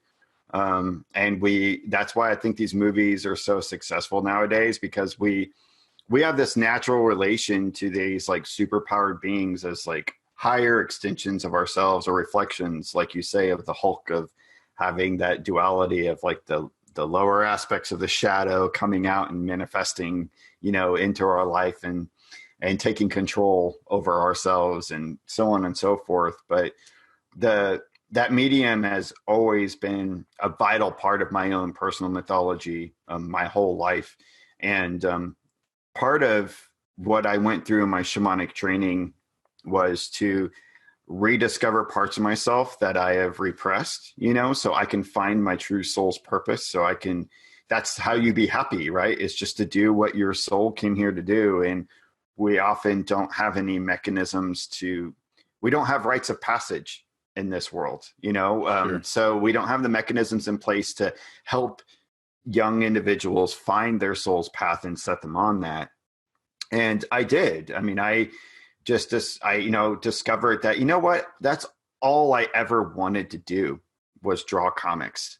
And that's why I think these movies are so successful nowadays, because we have this natural relation to these like superpowered beings as like higher extensions of ourselves, or reflections, like you say, of the Hulk, of having that duality of like the lower aspects of the shadow coming out and manifesting, into our life and taking control over ourselves and so on and so forth. But that medium has always been a vital part of my own personal mythology, my whole life. And part of what I went through in my shamanic training was to rediscover parts of myself that I have repressed, so I can find my true soul's purpose. That's how you be happy, right? It's just to do what your soul came here to do. And we often don't have any mechanisms we don't have rites of passage in this world, Sure. So we don't have the mechanisms in place to help young individuals find their soul's path and set them on that. And I did. I mean, I discovered that, that's all I ever wanted to do was draw comics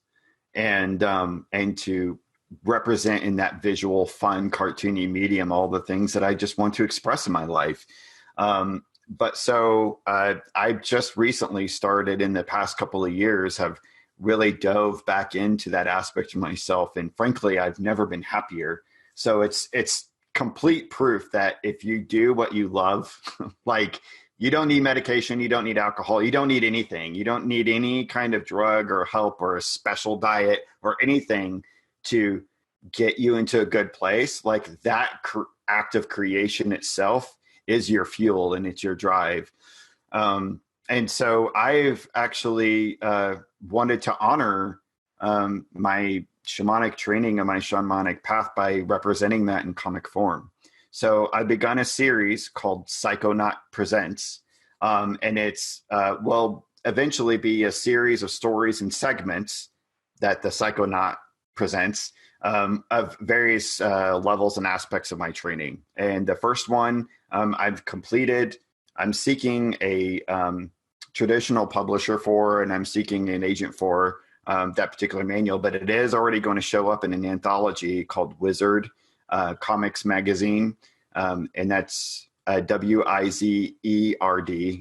and to represent in that visual, fun, cartoony medium all the things that I just want to express in my life. But I just recently started, in the past couple of years, have really dove back into that aspect of myself. And frankly, I've never been happier. So it's complete proof that if you do what you love, like, you don't need medication, you don't need alcohol, you don't need anything. You don't need any kind of drug or help or a special diet or anything to get you into a good place. Like, that act of creation itself is your fuel and it's your drive. And so I've actually wanted to honor my shamanic training and my shamanic path by representing that in comic form. So I've begun a series called Psychonaut Presents, and it's will eventually be a series of stories and segments that the Psychonaut presents of various levels and aspects of my training. And the first one I've completed. I'm seeking a traditional publisher for, and I'm seeking an agent for that particular manual, but it is already going to show up in an anthology called Wizard Comics Magazine. And that's Wizerd.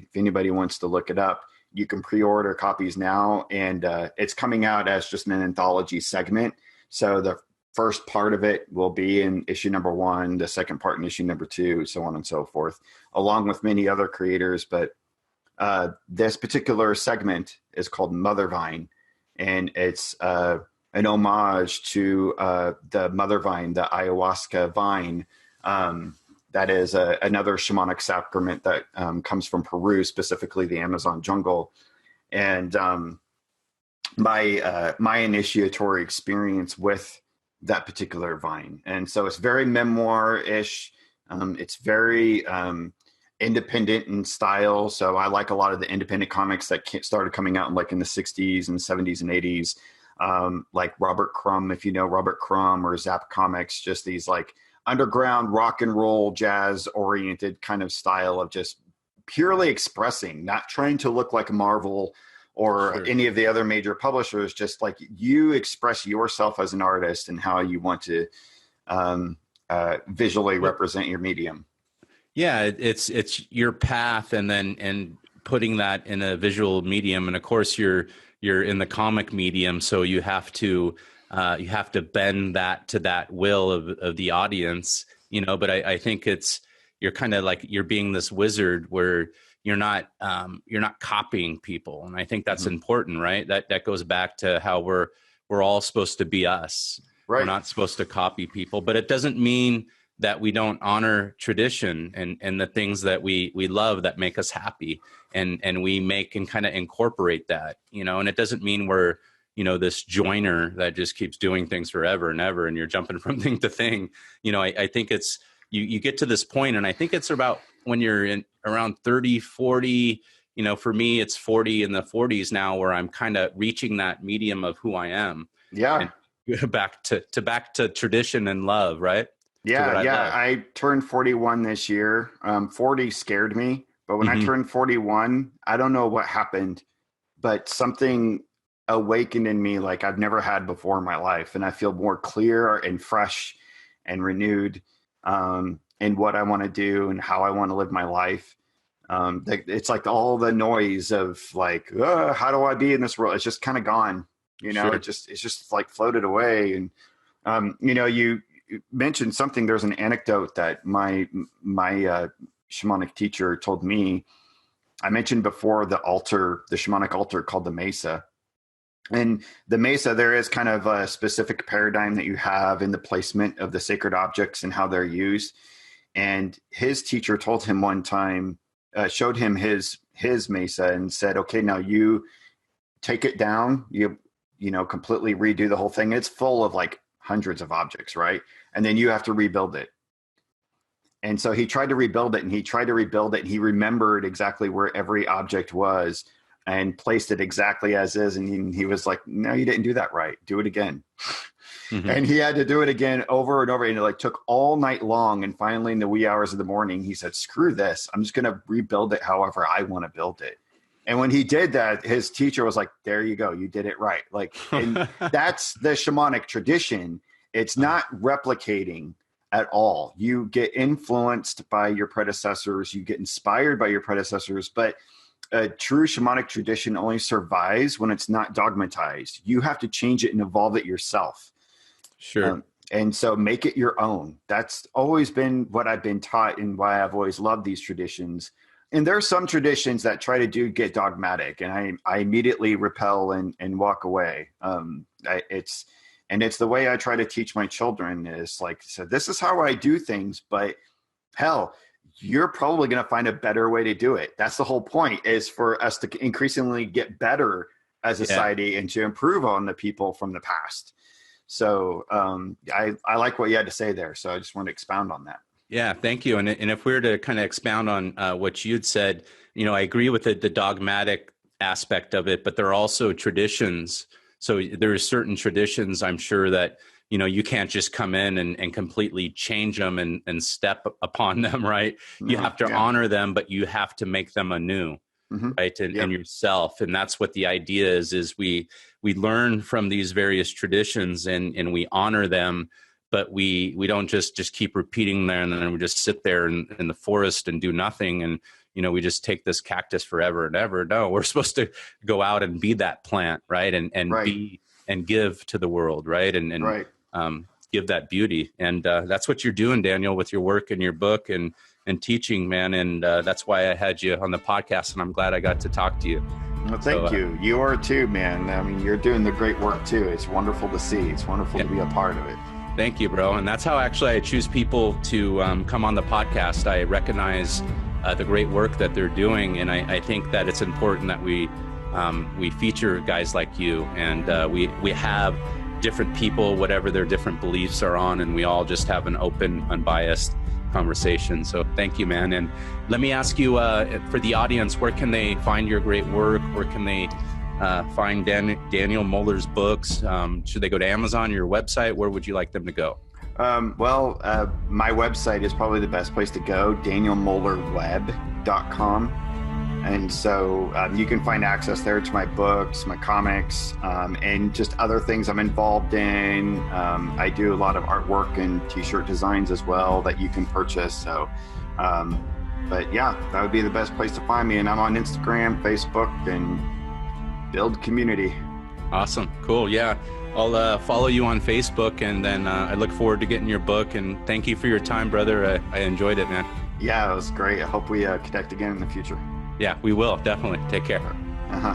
If anybody wants to look it up, you can pre-order copies now. And it's coming out as just an anthology segment. So the first part of it will be in issue number 1, the second part in issue number 2, so on and so forth, along with many other creators. But this particular segment is called Mother Vine, and it's an homage to the mother vine, the ayahuasca vine. That is another shamanic sacrament that comes from Peru, specifically the Amazon jungle. And my initiatory experience with that particular vine. And so it's very memoir-ish. It's very independent in style. So I like a lot of the independent comics that started coming out like in the 60s and 70s and 80s. Like Robert Crumb, if you know Robert Crumb, or Zap Comics, just these like underground rock and roll jazz oriented kind of style of just purely expressing, not trying to look like Marvel or Sure. any of the other major publishers, just like you express yourself as an artist and how you want to visually represent your medium. Yeah, it's your path, and putting that in a visual medium, and of course you're in the comic medium, so you have to bend that to that will of the audience, you know. But I think you're kind of like you're being this wizard where you're not copying people, and I think that's important, right? That goes back to how we're all supposed to be us. Right. We're not supposed to copy people, but it doesn't mean that we don't honor tradition and the things that we love that make us happy, and we make and kind of incorporate that, you know. And it doesn't mean we're, you know, this joiner that just keeps doing things forever and ever and you're jumping from thing to thing. You know, I think it's you get to this point, and I think it's about when you're in around 30, 40, you know, for me it's 40 in the 40s now, where I'm kind of reaching that medium of who I am. Yeah. And back to tradition and love, right? Yeah, I turned 41 this year. 40 scared me, but when I turned 41, I don't know what happened, but something awakened in me like I've never had before in my life, and I feel more clear and fresh and renewed in what I want to do and how I want to live my life. It's like all the noise of like, how do I be in this world? It's just kind of gone, you know. Sure. It's just like floated away, and you know, you mentioned something. There's an anecdote that my shamanic teacher told me. I mentioned before the shamanic altar called the Mesa. And the Mesa, there is kind of a specific paradigm that you have in the placement of the sacred objects and how they're used. And his teacher told him one time, showed him his Mesa and said, okay, now you take it down, you know, completely redo the whole thing. It's full of like hundreds of objects, right? And then you have to rebuild it. And so he tried to rebuild it, and he remembered exactly where every object was and placed it exactly as is. And he was like, no, you didn't do that right. Do it again. And he had to do it again over and over. And it like took all night long. And finally in the wee hours of the morning, he said, screw this. I'm just going to rebuild it however I want to build it. And when he did that, his teacher was like, there you go. You did it right. Like, and that's the shamanic tradition. It's not replicating at all. You get influenced by your predecessors. You get inspired by your predecessors. But a true shamanic tradition only survives when it's not dogmatized. You have to change it and evolve it yourself. Sure. And so make it your own. That's always been what I've been taught and why I've always loved these traditions. And there are some traditions that try to get dogmatic, and I immediately repel and walk away. It's the way I try to teach my children is like, so this is how I do things, but hell, you're probably going to find a better way to do it. That's the whole point, is for us to increasingly get better as a society and to improve on the people from the past. So I like what you had to say there. So I just want to expound on that. Yeah, thank you. And if we were to kind of expound on what you'd said, you know, I agree with the dogmatic aspect of it, but there are also traditions. So there are certain traditions, I'm sure, that, you know, you can't just come in and completely change them and step upon them, right? You have to honor them, but you have to make them anew, right? And yourself. And that's what the idea is we learn from these various traditions and we honor them, but we don't just keep repeating them, and then we just sit there in the forest and do nothing. And, you know, we just take this cactus forever and ever. No, we're supposed to go out and be that plant, right? And be and give to the world, right? And give that beauty. And that's what you're doing, Daniel, with your work and your book and teaching, man. And that's why I had you on the podcast, and I'm glad I got to talk to you. Well, thank you. You are too, man. I mean, you're doing the great work too. It's wonderful to see. It's wonderful to be a part of it. Thank you, bro. And that's how actually I choose people to come on the podcast. I recognize the great work that they're doing. And I think that it's important that we we feature guys like you, and we have different people, whatever their different beliefs are on, and we all just have an open, unbiased conversation. So thank you, man. And let me ask you, for the audience, where can they find your great work? Where can they find Daniel Muller's books? Should they go to Amazon, your website? Where would you like them to go? My website is probably the best place to go, danielmullerweb.com. And so you can find access there to my books, my comics, and just other things I'm involved in. I do a lot of artwork and t-shirt designs as well that you can purchase. So, but yeah, that would be the best place to find me. And I'm on Instagram, Facebook, and build community. Awesome. Cool. Yeah. I'll follow you on Facebook, and then I look forward to getting your book. And thank you for your time, brother. I enjoyed it, man. Yeah, it was great. I hope we connect again in the future. Yeah, we will. Definitely. Take care. Uh-huh.